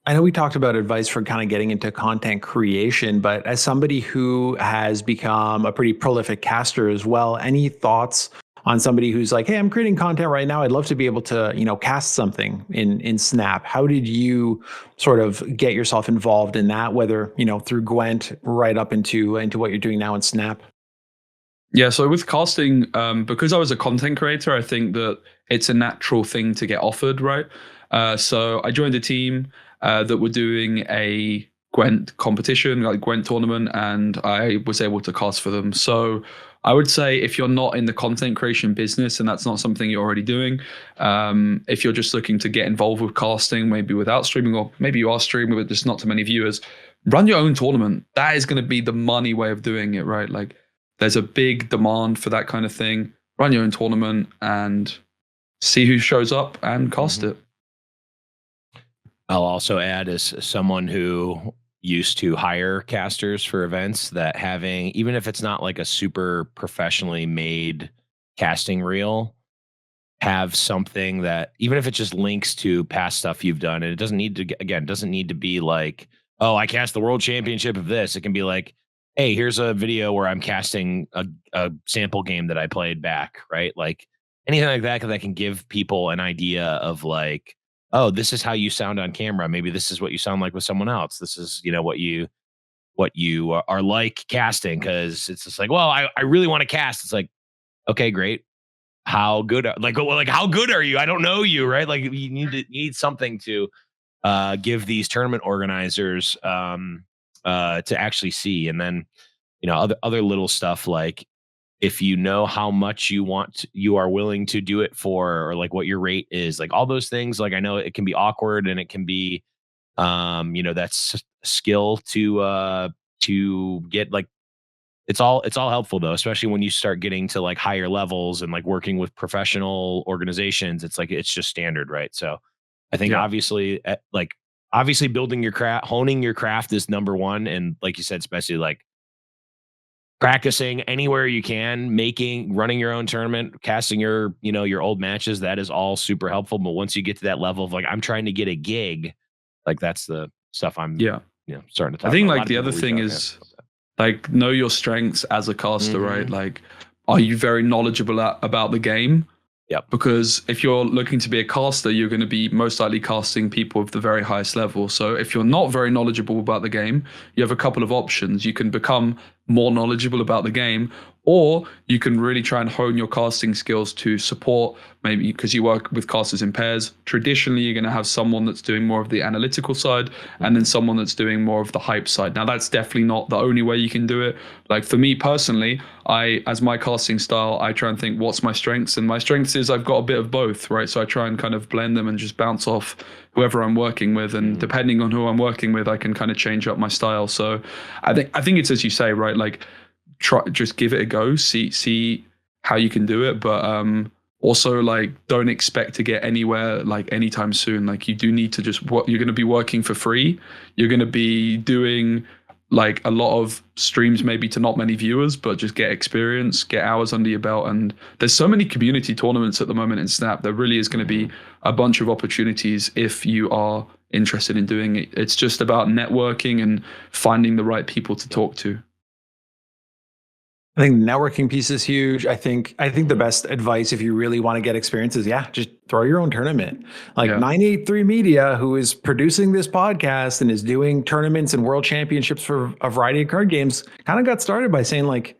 I know we talked about advice for kind of getting into content creation, but as somebody who has become a pretty prolific caster as well, any thoughts on somebody who's like, hey, I'm creating content right now, I'd love to be able to, cast something in Snap? How did you sort of get yourself involved in that, whether, through Gwent right up into what you're doing now in Snap? Yeah, so with casting, because I was a content creator, I think that it's a natural thing to get offered, right? So I joined a team that were doing a Gwent competition, like Gwent tournament, and I was able to cast for them. So I would say if you're not in the content creation business and that's not something you're already doing, if you're just looking to get involved with casting, maybe without streaming, or maybe you are streaming with just not too many viewers, run your own tournament. That is going to be the money way of doing it, right? Like, there's a big demand for that kind of thing. Run your own tournament and see who shows up and cast it. I'll also add, as someone who used to hire casters for events, that having, even if it's not like a super professionally made casting reel, have something that, even if it just links to past stuff you've done, and it doesn't need to, again, doesn't need to be like, oh, I cast the world championship of this. It can be like, hey, here's a video where I'm casting a sample game that I played back, right? Like anything like that can give people an idea of like, oh, this is how you sound on camera. Maybe this is what you sound like with someone else. This is, what you are like casting. Cause it's just like, well, I really want to cast. It's like, okay, great. How good, how good are you? I don't know you, right? Like you need something to give these tournament organizers to actually see. And then, other little stuff, like if you know how much you are willing to do it for, or like what your rate is, like all those things. Like I know it can be awkward, and it can be, that's skill to get, like, it's all helpful though, especially when you start getting to like higher levels and like working with professional organizations. It's like, it's just standard, right? So I think obviously building your craft, honing your craft is number one. And like you said, especially like practicing anywhere you can, running your own tournament, casting your old matches, that is all super helpful. But once you get to that level of like, I'm trying to get a gig, like that's the stuff I'm starting to talk about. I think like the other thing is like, know your strengths as a caster, right? Like, are you very knowledgeable about the game? Yep. Because if you're looking to be a caster, you're going to be most likely casting people of the very highest level. So if you're not very knowledgeable about the game, you have a couple of options. You can become more knowledgeable about the game, or you can really try and hone your casting skills to support, maybe because you work with casters in pairs. Traditionally, you're going to have someone that's doing more of the analytical side and then someone that's doing more of the hype side. Now, that's definitely not the only way you can do it. Like for me personally, as my casting style, I try and think what's my strengths, and my strengths is I've got a bit of both, right? So I try and kind of blend them and just bounce off whoever I'm working with, and depending on who I'm working with, I can kind of change up my style. So I think it's as you say, right? Like just give it a go, see how you can do it, but also like don't expect to get anywhere like anytime soon. Like you do need to just you're going to be working for free. You're going to be doing like a lot of streams, maybe to not many viewers, but just get experience, get hours under your belt. And there's so many community tournaments at the moment in Snap. There really is going to be a bunch of opportunities if you are interested in doing it. It's just about networking and finding the right people to talk to. I think the networking piece is huge. I think the best advice if you really want to get experience is just throw your own tournament. Like 983 Media, who is producing this podcast and is doing tournaments and world championships for a variety of card games, kind of got started by saying like,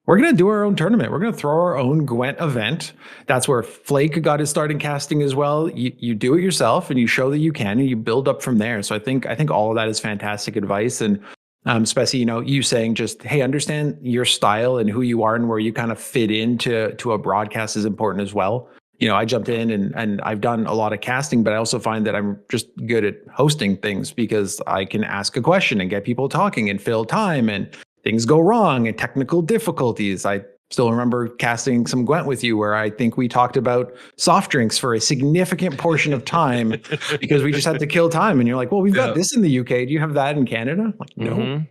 we're going to do our own tournament. We're going to throw our own Gwent event. That's where Flake got his start in casting as well. You do it yourself and you show that you can, and you build up from there. So I think all of that is fantastic advice. And Speci, you saying just, hey, understand your style and who you are and where you kind of fit into a broadcast is important as well. I jumped in and I've done a lot of casting, but I also find that I'm just good at hosting things because I can ask a question and get people talking and fill time, and things go wrong and technical difficulties. I still remember casting some Gwent with you where I think we talked about soft drinks for a significant portion of time because we just had to kill time. And you're like, well, we've got this in the UK. Do you have that in Canada? I'm like, no.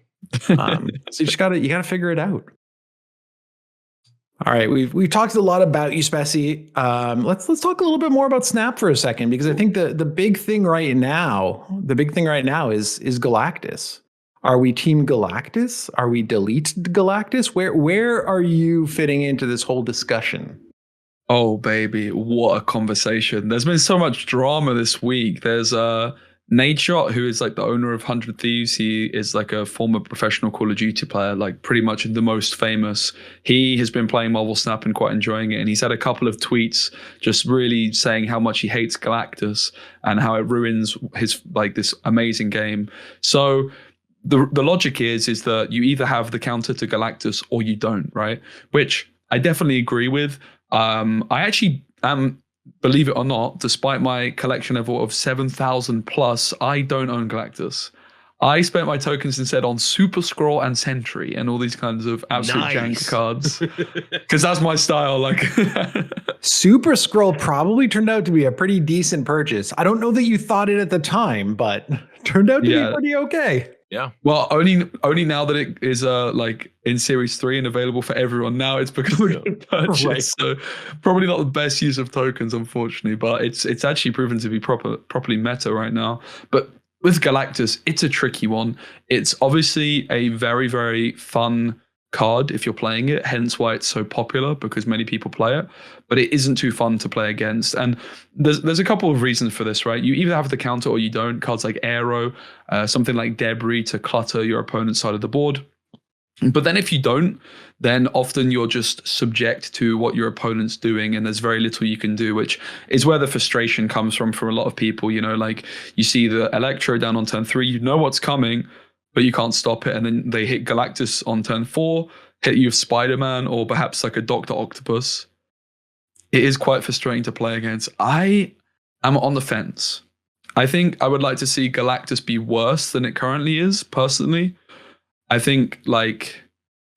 So you gotta figure it out. All right, we've talked a lot about you, Speci. Let's talk a little bit more about Snap for a second, because I think the big thing right now is Galactus. Are we Team Galactus? Are we Delete Galactus? Where are you fitting into this whole discussion? Oh, baby, what a conversation. There's been so much drama this week. There's Nadeshot, who is like the owner of 100 Thieves. He is like a former professional Call of Duty player, like pretty much the most famous. He has been playing Marvel Snap and quite enjoying it. And he's had a couple of tweets just really saying how much he hates Galactus and how it ruins his like this amazing game. So the logic is that you either have the counter to Galactus or you don't, right? Which I definitely agree with. I actually am, believe it or not, despite my collection of 7,000 plus, I don't own Galactus. I spent my tokens instead on Super Scroll and Sentry and all these kinds of absolute jank cards because that's my style. Like Super Scroll probably turned out to be a pretty decent purchase. I don't know that you thought it at the time, but turned out to be pretty okay. Yeah. Well, only now that it is like in Series 3 and available for everyone. Now it's become a good purchase. Right. So probably not the best use of tokens, unfortunately, but it's actually proven to be properly meta right now. But with Galactus, it's a tricky one. It's obviously a very, very fun card if you're playing it, hence why it's so popular, because many people play it, but it isn't too fun to play against. And there's a couple of reasons for this, right? You either have the counter or you don't. Cards like Aero, something like Debris to clutter your opponent's side of the board. But then if you don't, then often you're just subject to what your opponent's doing, and there's very little you can do, which is where the frustration comes from a lot of people. You know, like you see the Electro down on turn 3, you know what's coming, but you can't stop it. And then they hit Galactus on turn 4, hit you with Spider-Man or perhaps like a Dr. Octopus. It is quite frustrating to play against. I am on the fence. I think I would like to see Galactus be worse than it currently is, personally. I think like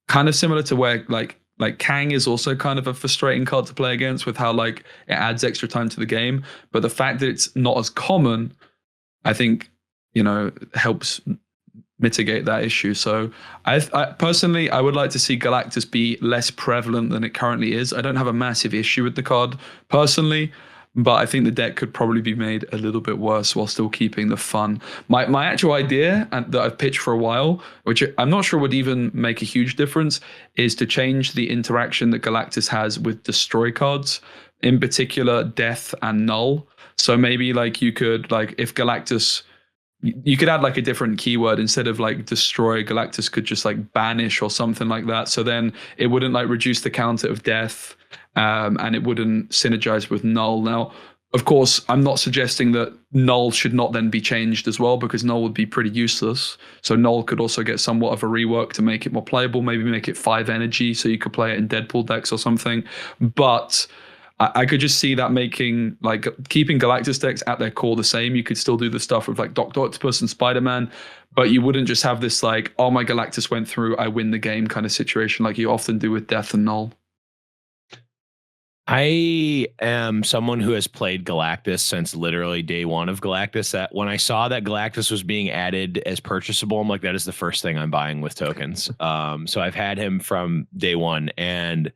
kind of similar to where like Kang is also kind of a frustrating card to play against with how like it adds extra time to the game. But the fact that it's not as common, I think, you know, helps mitigate that issue. So I personally, I would like to see Galactus be less prevalent than it currently is. I don't have a massive issue with the card personally, but I think the deck could probably be made a little bit worse while still keeping the fun. My actual idea that I've pitched for a while, which I'm not sure would even make a huge difference, is to change the interaction that Galactus has with destroy cards, in particular Death and Null. So maybe like you could, like if Galactus, you could add like a different keyword. Instead of like destroy, Galactus could just like banish or something like that. So then it wouldn't like reduce the counter of Death, and it wouldn't synergize with Null. Now, of course, I'm not suggesting that Null should not then be changed as well, because Null would be pretty useless. So Null could also get somewhat of a rework to make it more playable, maybe make it 5 energy so you could play it in Deadpool decks or something. But I could just see that making, like, keeping Galactus decks at their core the same. You could still do the stuff with like Dr. Octopus and Spider-Man, but you wouldn't just have this like, oh, my Galactus went through, I win the game kind of situation like you often do with Death and Null. I am someone who has played Galactus since literally day one of Galactus. That when I saw that Galactus was being added as purchasable, I'm like, that is the first thing I'm buying with tokens. So I've had him from day one, and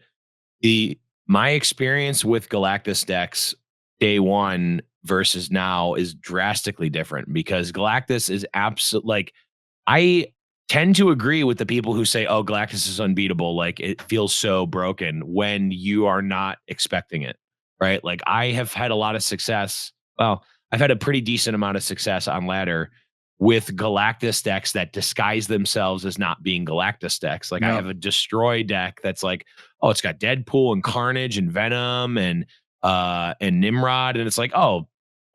my experience with Galactus decks day one versus now is drastically different, because Galactus is absolutely like, I tend to agree with the people who say, oh, Galactus is unbeatable. Like it feels so broken when you are not expecting it, right? Like I have had a lot of success. Well, I've had a pretty decent amount of success on ladder with Galactus decks that disguise themselves as not being Galactus decks. Like I have a destroy deck that's like, oh, it's got Deadpool and Carnage and Venom and Nimrod. And it's like, oh,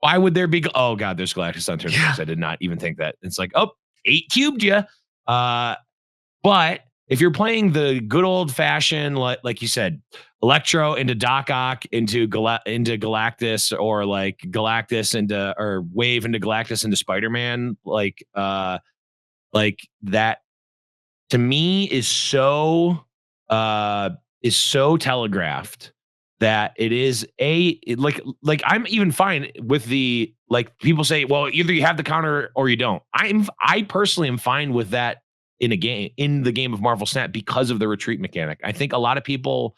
why would there be? Oh God, there's Galactus on turn 6. I did not even think that. It's like, oh, 8 cubed you. But if you're playing the good old fashioned, like you said, Electro into Doc Ock into Galactus, or like Galactus into, or Wave into Galactus into Spider-Man, like that to me is so telegraphed that it is like I'm even fine with the, like people say, well, either you have the counter or you don't. I personally am fine with that in the game of Marvel Snap because of the retreat mechanic. I think a lot of people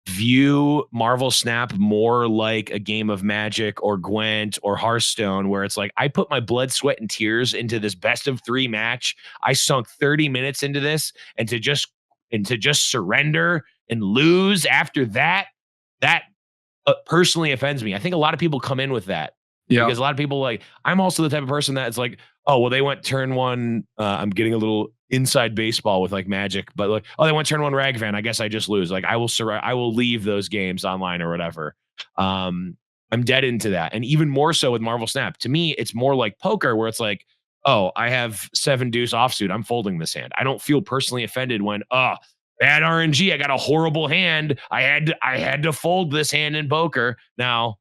view Marvel Snap more like a game of Magic or Gwent or Hearthstone, where it's like, I put my blood, sweat, and tears into this best of 3 match. I sunk 30 minutes into this, and to just surrender and lose after that personally offends me. I think a lot of people come in with that. Yeah. Because a lot of people, like, I'm also the type of person that's like, oh, well, they went turn 1. I'm getting a little inside baseball with like Magic, but like, oh, they went turn 1 Ragvan. I guess I just lose. Like I will leave those games online or whatever. I'm dead into that. And even more so with Marvel Snap. To me, it's more like poker, where it's like, oh, I have 7 deuce offsuit. I'm folding this hand. I don't feel personally offended when, bad RNG. I got a horrible hand. I had to fold this hand in poker. Now,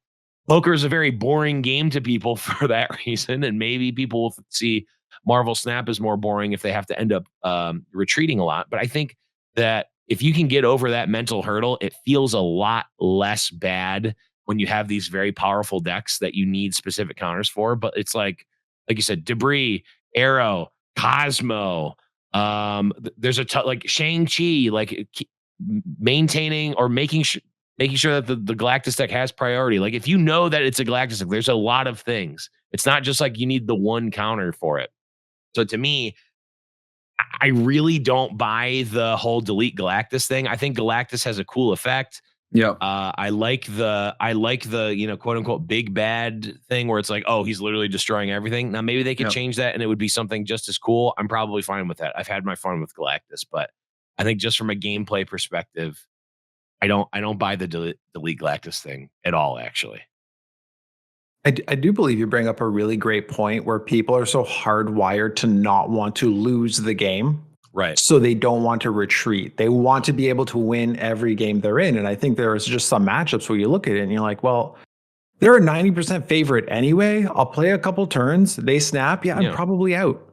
poker is a very boring game to people for that reason, and maybe people will see Marvel Snap as more boring if they have to end up retreating a lot. But I think that if you can get over that mental hurdle, it feels a lot less bad when you have these very powerful decks that you need specific counters for. But it's like you said, Debris, Arrow, Cosmo. There's like Shang-Chi, like maintaining or making sure that the Galactus deck has priority. Like if you know that it's a Galactus deck, there's a lot of things. It's not just like you need the one counter for it. So to me, I really don't buy the whole delete Galactus thing. I think Galactus has a cool effect. Yeah. I like the quote unquote big bad thing where it's like, oh, he's literally destroying everything. Now maybe they could change that and it would be something just as cool. I'm probably fine with that. I've had my fun with Galactus, but I think just from a gameplay perspective, I don't buy the delete Galactus thing at all, actually. I do believe you bring up a really great point where people are so hardwired to not want to lose the game. Right. So they don't want to retreat. They want to be able to win every game they're in. And I think there's just some matchups where you look at it and you're like, well, they're a 90% favorite anyway. I'll play a couple turns. They snap. Yeah, I'm probably out.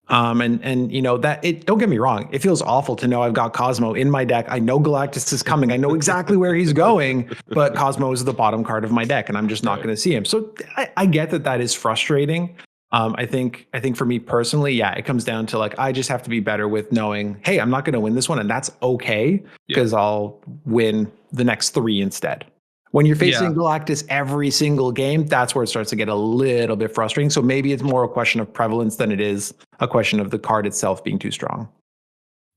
And you know that it, don't get me wrong. It feels awful to know I've got Cosmo in my deck. I know Galactus is coming. I know exactly where he's going, but Cosmo is the bottom card of my deck and I'm just not going to see him. So I get that is frustrating. I think for me personally, yeah, it comes down to like, I just have to be better with knowing, hey, I'm not going to win this one. And that's okay because I'll win the next 3 instead. When you're facing Galactus every single game, that's where it starts to get a little bit frustrating. So maybe it's more a question of prevalence than it is a question of the card itself being too strong.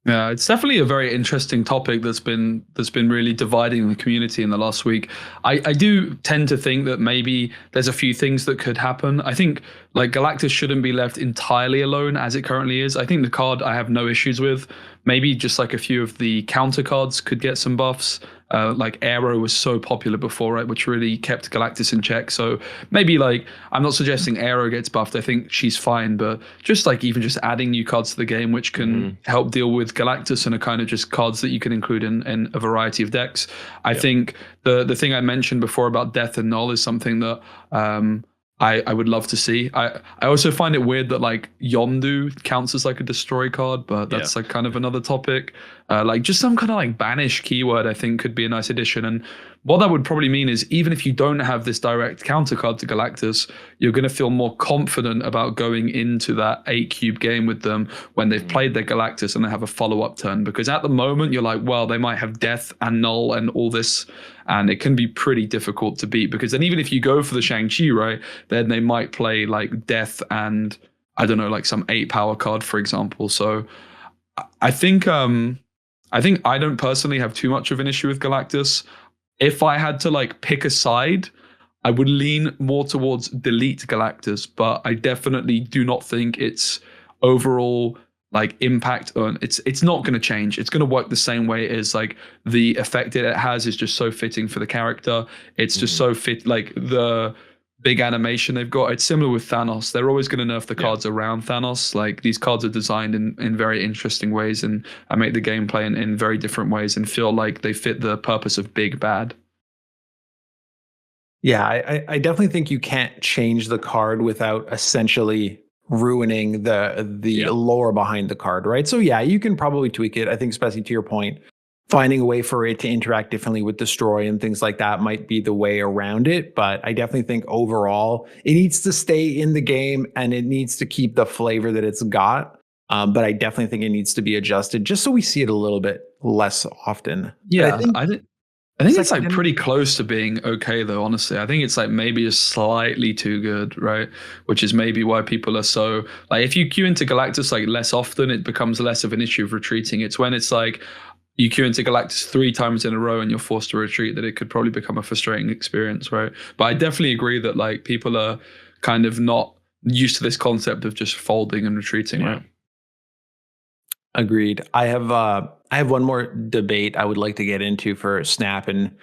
Yeah, it's definitely a very interesting topic that's been really dividing the community in the last week. I do tend to think that maybe there's a few things that could happen. I think like Galactus shouldn't be left entirely alone as it currently is. I think the card I have no issues with. Maybe just like a few of the counter cards could get some buffs. Like Aero was so popular before, right, which really kept Galactus in check. So maybe like I'm not suggesting Aero gets buffed. I think she's fine, but just like even just adding new cards to the game, which can help deal with Galactus and are kind of just cards that you can include in a variety of decks. I think the thing I mentioned before about Death and Null is something that I would love to see. I also find it weird that like Yondu counts as like a destroy card, but that's like kind of another topic. Like just some kind of like banish keyword I think could be a nice addition. And what that would probably mean is even if you don't have this direct counter card to Galactus, you're going to feel more confident about going into that 8-cube game with them when they've played their Galactus and they have a follow-up turn. Because at the moment you're like, well, they might have Death and Null and all this, and it can be pretty difficult to beat. Because then even if you go for the Shang-Chi, right, then they might play like Death and I don't know, like some 8-power card, for example. So I think I don't personally have too much of an issue with Galactus. If I had to like pick a side, I would lean more towards delete Galactus, but I definitely do not think its overall like impact on it's not going to change. It's going to work the same way as like the effect it has is just so fitting for the character. It's just so fit, like the big animation they've got. It's similar with Thanos. They're always going to nerf the cards around Thanos. Like these cards are designed in very interesting ways and make the gameplay in very different ways and feel like they fit the purpose of big bad. Yeah, I definitely think you can't change the card without essentially ruining the lore behind the card, right? So yeah, you can probably tweak it. I think especially to your point, finding a way for it to interact differently with Destroy and things like that might be the way around it. But I definitely think overall it needs to stay in the game and it needs to keep the flavor that it's got. But I definitely think it needs to be adjusted just so we see it a little bit less often. Yeah, I think it's like pretty close to being okay though, honestly. I think it's like maybe just slightly too good, right? Which is maybe why people are so like if you queue into Galactus like less often, it becomes less of an issue of retreating. It's when it's like you queue into Galactus 3 times in a row and you're forced to retreat that it could probably become a frustrating experience, right? But I definitely agree that like people are kind of not used to this concept of just folding and retreating, right? Agreed. I have one more debate I would like to get into for Snap, and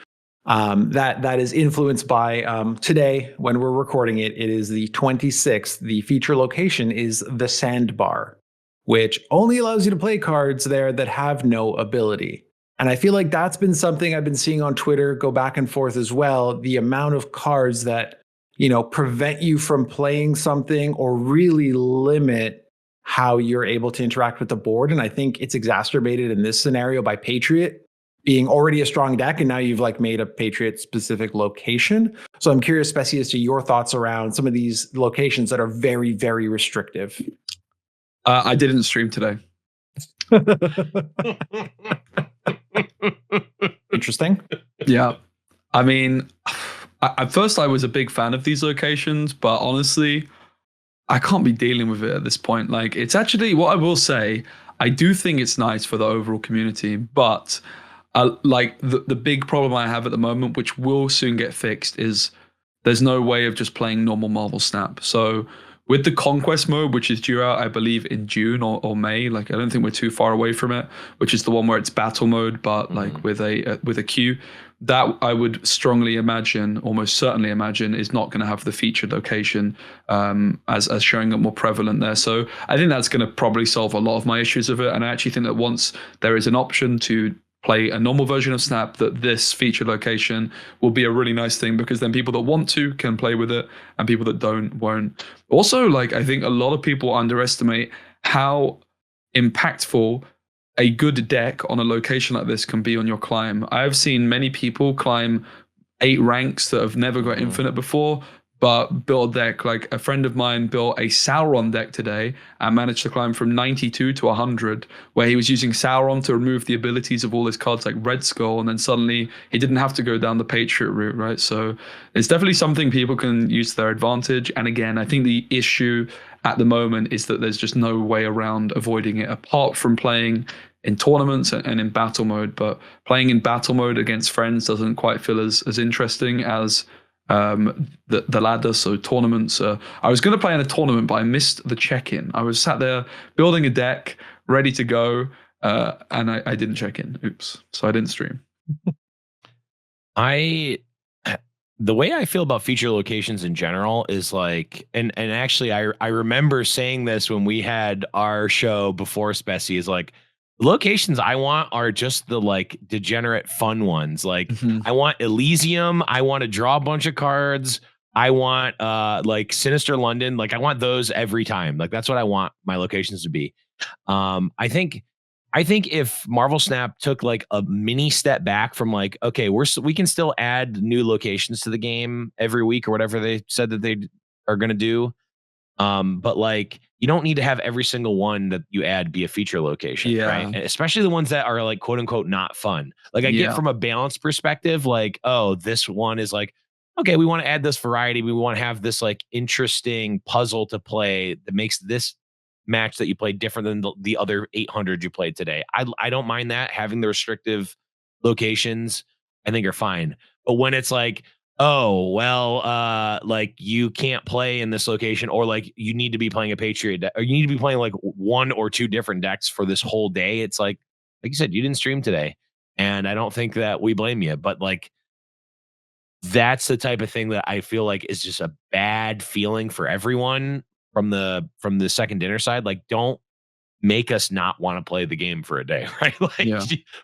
that is influenced by today when we're recording it. It is the 26th. The feature location is the Sandbar, which only allows you to play cards there that have no ability. And I feel like that's been something I've been seeing on Twitter go back and forth as well. The amount of cards that, you know, prevent you from playing something or really limit how you're able to interact with the board. And I think it's exacerbated in this scenario by Patriot being already a strong deck. And now you've like made a Patriot specific location. So I'm curious, Speci, as to your thoughts around some of these locations that are very, very restrictive. I didn't stream today. Interesting. Yeah. I mean, at first I was a big fan of these locations, but honestly, I can't be dealing with it at this point. Like, it's actually, what I will say, I do think it's nice for the overall community, but like the big problem I have at the moment, which will soon get fixed, is there's no way of just playing normal Marvel Snap. So with the Conquest mode, which is due out, I believe, in June or May, like I don't think we're too far away from it, which is the one where it's battle mode, but like with a queue, that I would strongly imagine, almost certainly imagine, is not going to have the featured location as showing up more prevalent there. So I think that's going to probably solve a lot of my issues of it. And I actually think that once there is an option to play a normal version of Snap, that this featured location will be a really nice thing, because then people that want to can play with it and people that don't won't. Also, like, I think a lot of people underestimate how impactful a good deck on a location like this can be on your climb. I've seen many people climb 8 ranks that have never got infinite before, but build a deck. Like a friend of mine built a Sauron deck today and managed to climb from 92 to 100, where he was using Sauron to remove the abilities of all his cards like Red Skull, and then suddenly he didn't have to go down the Patriot route, right? So it's definitely something people can use to their advantage. And again, I think the issue at the moment is that there's just no way around avoiding it apart from playing in tournaments and in battle mode. But playing in battle mode against friends doesn't quite feel as interesting as the ladder. So tournaments, I was going to play in a tournament, but I missed the check-in. I was sat there building a deck ready to go, and I didn't check in. Oops. So I didn't stream. The way I feel about feature locations in general is like, and actually I remember saying this when we had our show before Speci, is like, locations I want are just the like degenerate fun ones. Like I want Elysium. I want to draw a bunch of cards. I want like Sinister London. Like I want those every time. Like that's what I want my locations to be. I think if Marvel Snap took like a mini step back from like, okay, we can still add new locations to the game every week or whatever they said that they are going to do. But like, you don't need to have every single one that you add be a feature location, right? And especially the ones that are like quote unquote not fun. Like I get from a balance perspective, like, oh, this one is like, okay, we want to add this variety. We want to have this like interesting puzzle to play that makes this match that you played different than the other 800 you played today. I don't mind that. Having the restrictive locations, I think are fine. But when it's like, oh, well, like you can't play in this location, or like you need to be playing a Patriot deck, or you need to be playing like 1 or 2 different decks for this whole day. It's like you said, you didn't stream today. And I don't think that we blame you, but like, that's the type of thing that I feel like is just a bad feeling for everyone from the second dinner side. Like, don't make us not want to play the game for a day, right? Like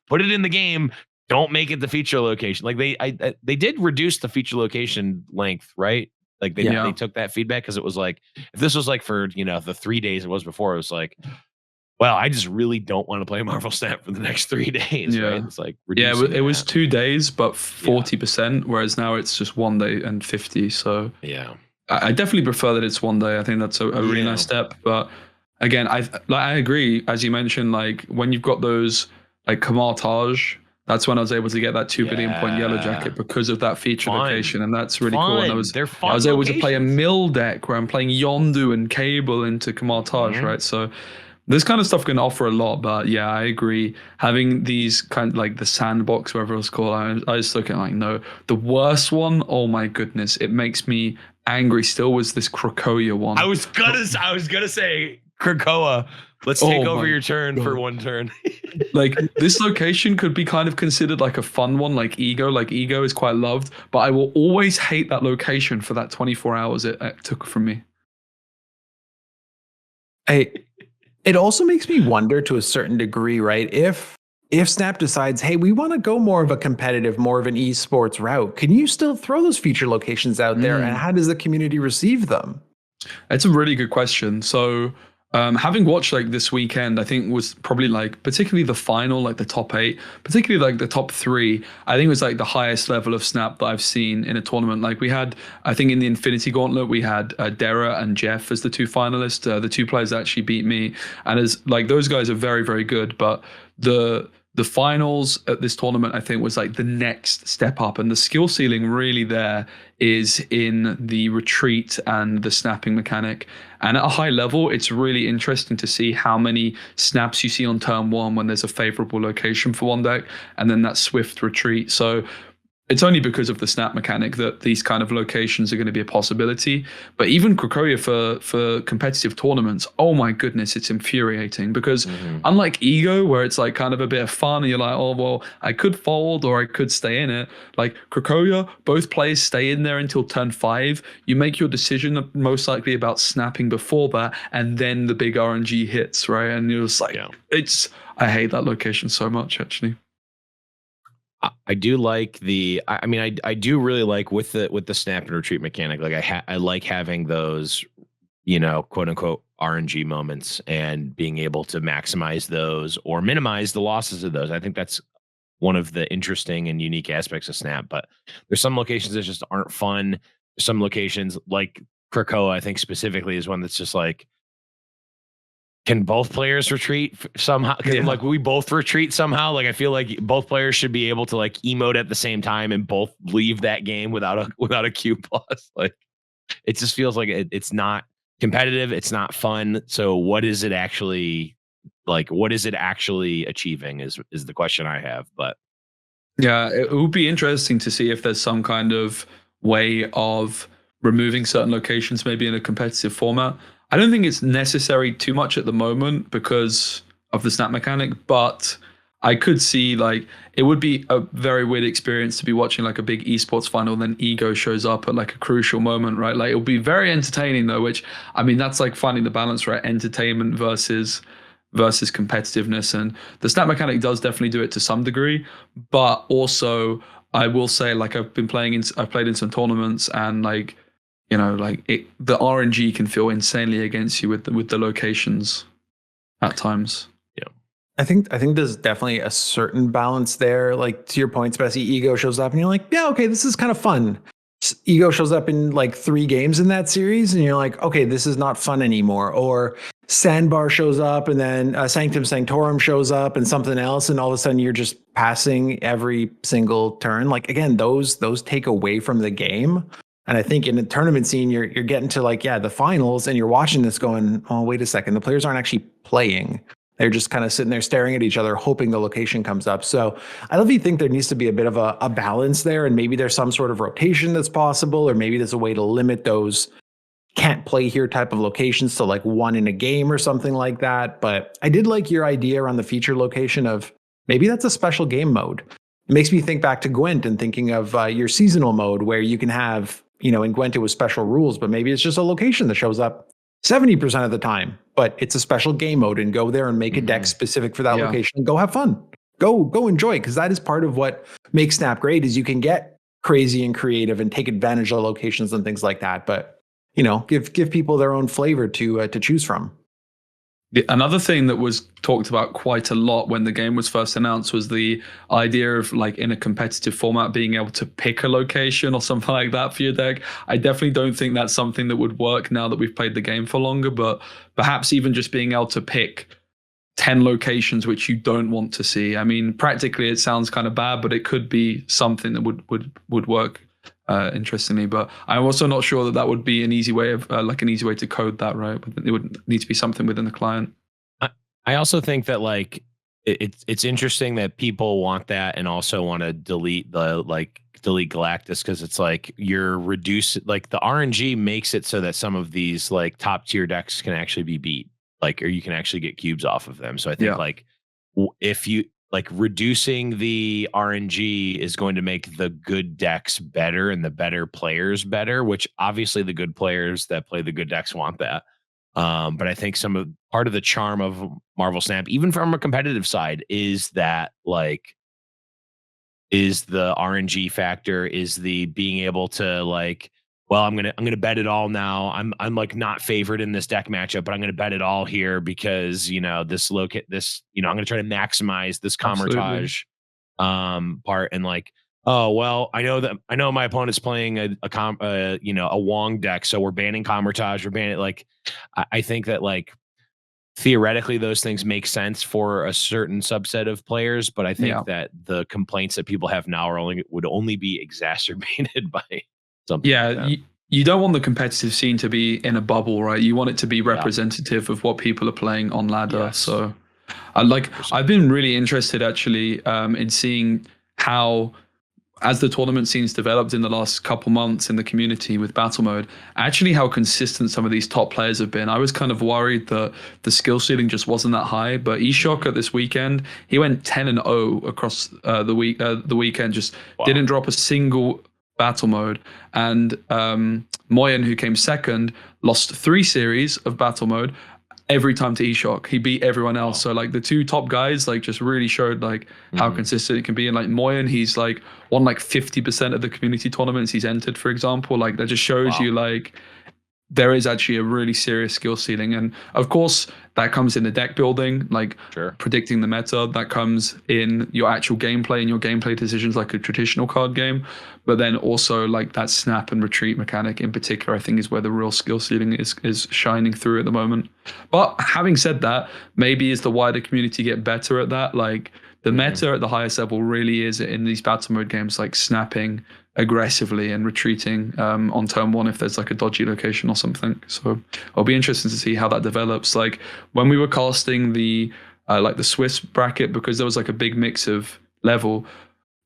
put it in the game. Don't make it the feature location. Like they did reduce the feature location length, right? Like they took that feedback, because it was like, if this was like for, the 3 days it was before, it was like, well, I just really don't want to play Marvel Snap for the next 3 days, right? It's like, it was 2 days, but 40%, whereas now it's just 1 day and 50. So I definitely prefer that it's 1 day. I think that's a really nice step. But again, I agree, as you mentioned, like when you've got those like Kamartage, that's when I was able to get that 2 billion point yellow jacket, because of that feature location, and that's really cool. And I was able to play a mill deck where I'm playing Yondu and Cable into Kamartage, right? So this kind of stuff can offer a lot. But yeah, I agree. Having these kind of like the sandbox, whatever it's called, I just look at like, no, the worst one. Oh my goodness, it makes me angry. Still was this Krakoa one. I was gonna say Krakoa. Let's take over your turn for 1 turn. Like this location could be kind of considered like a fun one, like Ego. Like Ego is quite loved, but I will always hate that location for that 24 hours it took from me. It also makes me wonder to a certain degree, right? If Snap decides, hey, we want to go more of a competitive, more of an esports route, can you still throw those feature locations out there? And how does the community receive them? It's a really good question. So Having watched like this weekend, I think was probably like particularly the final, like the top 8, particularly like the top 3. I think it was like the highest level of snap that I've seen in a tournament. Like we had, I think in the Infinity Gauntlet, we had Dara and Jeff as the 2 finalists. The 2 players that actually beat me, and as like those guys are very, very good. But the finals at this tournament, I think, was like the next step up, and the skill ceiling really there is in the retreat and the snapping mechanic. And at a high level, it's really interesting to see how many snaps you see on turn 1 when there's a favorable location for one deck, and then that swift retreat. So it's only because of the snap mechanic that these kind of locations are going to be a possibility. But even Krakoa for competitive tournaments, oh my goodness, it's infuriating because unlike Ego, where it's like kind of a bit of fun and you're like, oh, well, I could fold or I could stay in it. Like Krakoa, both players stay in there until turn 5. You make your decision most likely about snapping before that, and then the big RNG hits, right? And you're just like, I hate that location so much, actually. I do like I do really like with the snap and retreat mechanic. Like I like having those, quote unquote RNG moments and being able to maximize those or minimize the losses of those. I think that's one of the interesting and unique aspects of snap. But there's some locations that just aren't fun. Some locations like Krakoa, I think specifically, is one that's just like, can both players retreat somehow? Like we both retreat somehow. Like I feel like both players should be able to like emote at the same time and both leave that game without a Q plus. Like it just feels like it's not competitive. It's not fun. So what is it actually like? What is it actually achieving? Is the question I have. But yeah, it would be interesting to see if there's some kind of way of removing certain locations, maybe in a competitive format. I don't think it's necessary too much at the moment because of the snap mechanic, but I could see like it would be a very weird experience to be watching like a big esports final and then Ego shows up at like a crucial moment, right? Like it'll be very entertaining though, which I mean that's like finding the balance, right? Entertainment versus competitiveness, and the snap mechanic does definitely do it to some degree, but also I will say like I've played in some tournaments and like the RNG can feel insanely against you with the locations at times. Yeah, I think there's definitely a certain balance there. Like to your point, Speci, Ego shows up and you're like, yeah, okay, this is kind of fun. Ego shows up in like 3 games in that series, and you're like, okay, this is not fun anymore. Or Sandbar shows up, and then Sanctum Sanctorum shows up, and something else, and all of a sudden you're just passing every single turn. Like again, those take away from the game. And I think in the tournament scene, you're getting to like, the finals, and you're watching this going, oh, wait a second. The players aren't actually playing. They're just kind of sitting there staring at each other, hoping the location comes up. So I definitely think there needs to be a bit of a balance there. And maybe there's some sort of rotation that's possible, or maybe there's a way to limit those can't play here type of locations to like 1 in a game or something like that. But I did like your idea around the feature location of maybe that's a special game mode. It makes me think back to Gwent and thinking of your seasonal mode where you can have, in Gwent it was special rules, but maybe it's just a location that shows up 70% of the time, but it's a special game mode, and go there and make a deck specific for that location and go have fun. Go enjoy it, because that is part of what makes Snap great is you can get crazy and creative and take advantage of locations and things like that. But, give people their own flavor to choose from. Another thing that was talked about quite a lot when the game was first announced was the idea of like in a competitive format being able to pick a location or something like that for your deck. I definitely don't think that's something that would work now that we've played the game for longer, but perhaps even just being able to pick 10 locations which you don't want to see. I mean, practically it sounds kind of bad, but it could be something that would work interestingly. But I'm also not sure that would be an easy way of an easy way to code that, right? It would need to be something within the client. I also think that like it's interesting that people want that and also want to delete Galactus, because it's like you're like the RNG makes it so that some of these like top tier decks can actually be beat, like, or you can actually get cubes off of them. So I think like if you like reducing the RNG is going to make the good decks better and the better players better, which obviously the good players that play the good decks want that. But I think part of the charm of Marvel Snap, even from a competitive side, is that like is the RNG factor, is the being able to like well, I'm gonna bet it all now. I'm like not favored in this deck matchup, but I'm gonna bet it all here because this I'm gonna try to maximize this Comertage part, and like, oh well, I know my opponent's playing a Wong deck, so we're banning Comertage, we're banning like I think that like theoretically those things make sense for a certain subset of players, but I think that the complaints that people have now would only be exacerbated by something like that. You don't want the competitive scene to be in a bubble, right? You want it to be representative of what people are playing on ladder. Yes. So I've been really interested actually in seeing how, as the tournament scene's developed in the last couple months in the community with battle mode, actually how consistent some of these top players have been. I was kind of worried that the skill ceiling just wasn't that high, but Eshok at this weekend, he went 10-0 across the weekend, just didn't drop a single battle mode. And Moyen, who came second, lost 3 series of battle mode every time to Eshok. He beat everyone else. So like the 2 top guys like just really showed like how consistent it can be. And like Moyen, he's like won like 50% of the community tournaments he's entered, for example. Like that just shows you like there is actually a really serious skill ceiling. And of course that comes in the deck building, like predicting the meta. That comes in your actual gameplay and your gameplay decisions like a traditional card game. But then also like that snap and retreat mechanic in particular, I think is where the real skill ceiling is shining through at the moment. But having said that, maybe as the wider community get better at that, like the meta at the highest level really is in these battle mode games, like snapping aggressively and retreating on turn 1 if there's like a dodgy location or something. So it'll be interesting to see how that develops. Like when we were casting the Swiss bracket, because there was like a big mix of level,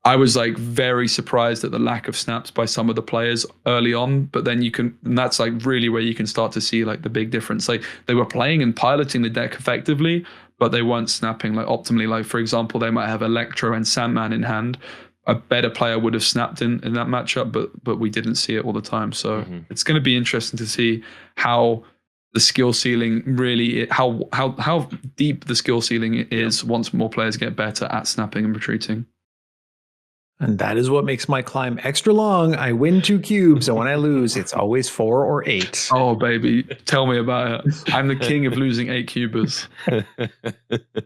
I was like very surprised at the lack of snaps by some of the players early on, but then and that's like really where you can start to see like the big difference. Like they were playing and piloting the deck effectively, but they weren't snapping like optimally. Like for example, they might have Electro and Sandman in hand. A better player would have snapped in that matchup, but we didn't see it all the time. So it's going to be interesting to see how the skill ceiling really, how deep the skill ceiling is once more players get better at snapping and retreating. And that is what makes my climb extra long. I win 2 cubes, and when I lose, it's always 4 or 8. Oh, baby. Tell me about it. I'm the king of losing 8 cubers. But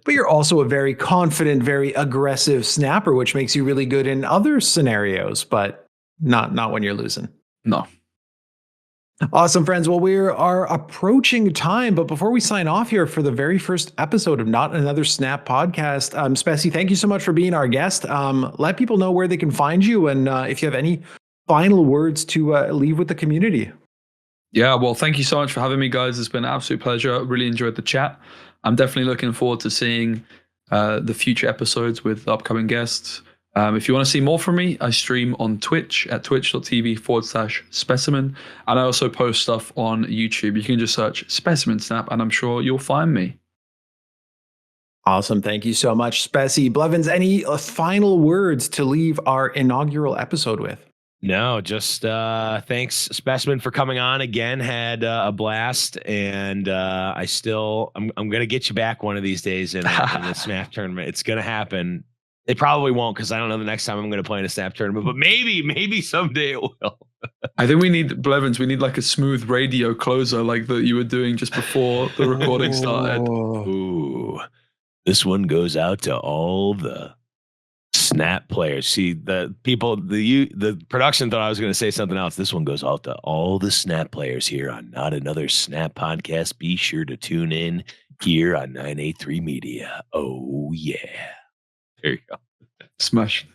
you're also a very confident, very aggressive snapper, which makes you really good in other scenarios, but not when you're losing. No. Awesome, friends. Well, we are approaching time, but before we sign off here for the very first episode of Not Another Snap podcast, Speci, thank you so much for being our guest. Let people know where they can find you, and if you have any final words to leave with the community. Yeah, well, thank you so much for having me, guys. It's been an absolute pleasure. Really enjoyed the chat. I'm definitely looking forward to seeing the future episodes with upcoming guests. If you want to see more from me, I stream on Twitch at twitch.tv/specimen. And I also post stuff on YouTube. You can just search Specimen Snap, and I'm sure you'll find me. Awesome. Thank you so much, Speci. Blevins, any final words to leave our inaugural episode with? No, just thanks, Specimen, for coming on again. Had a blast, and I'm going to get you back one of these days in the Snap tournament. It's going to happen. It probably won't, because I don't know the next time I'm going to play in a Snap tournament, but maybe someday it will. I think we need, Blevins, we need like a smooth radio closer like that you were doing just before the recording started. Ooh, this one goes out to all the Snap players. See, the people, the production thought I was going to say something else. This one goes out to all the Snap players here on Not Another Snap podcast. Be sure to tune in here on 983 Media. Oh, yeah. There you go. Smash.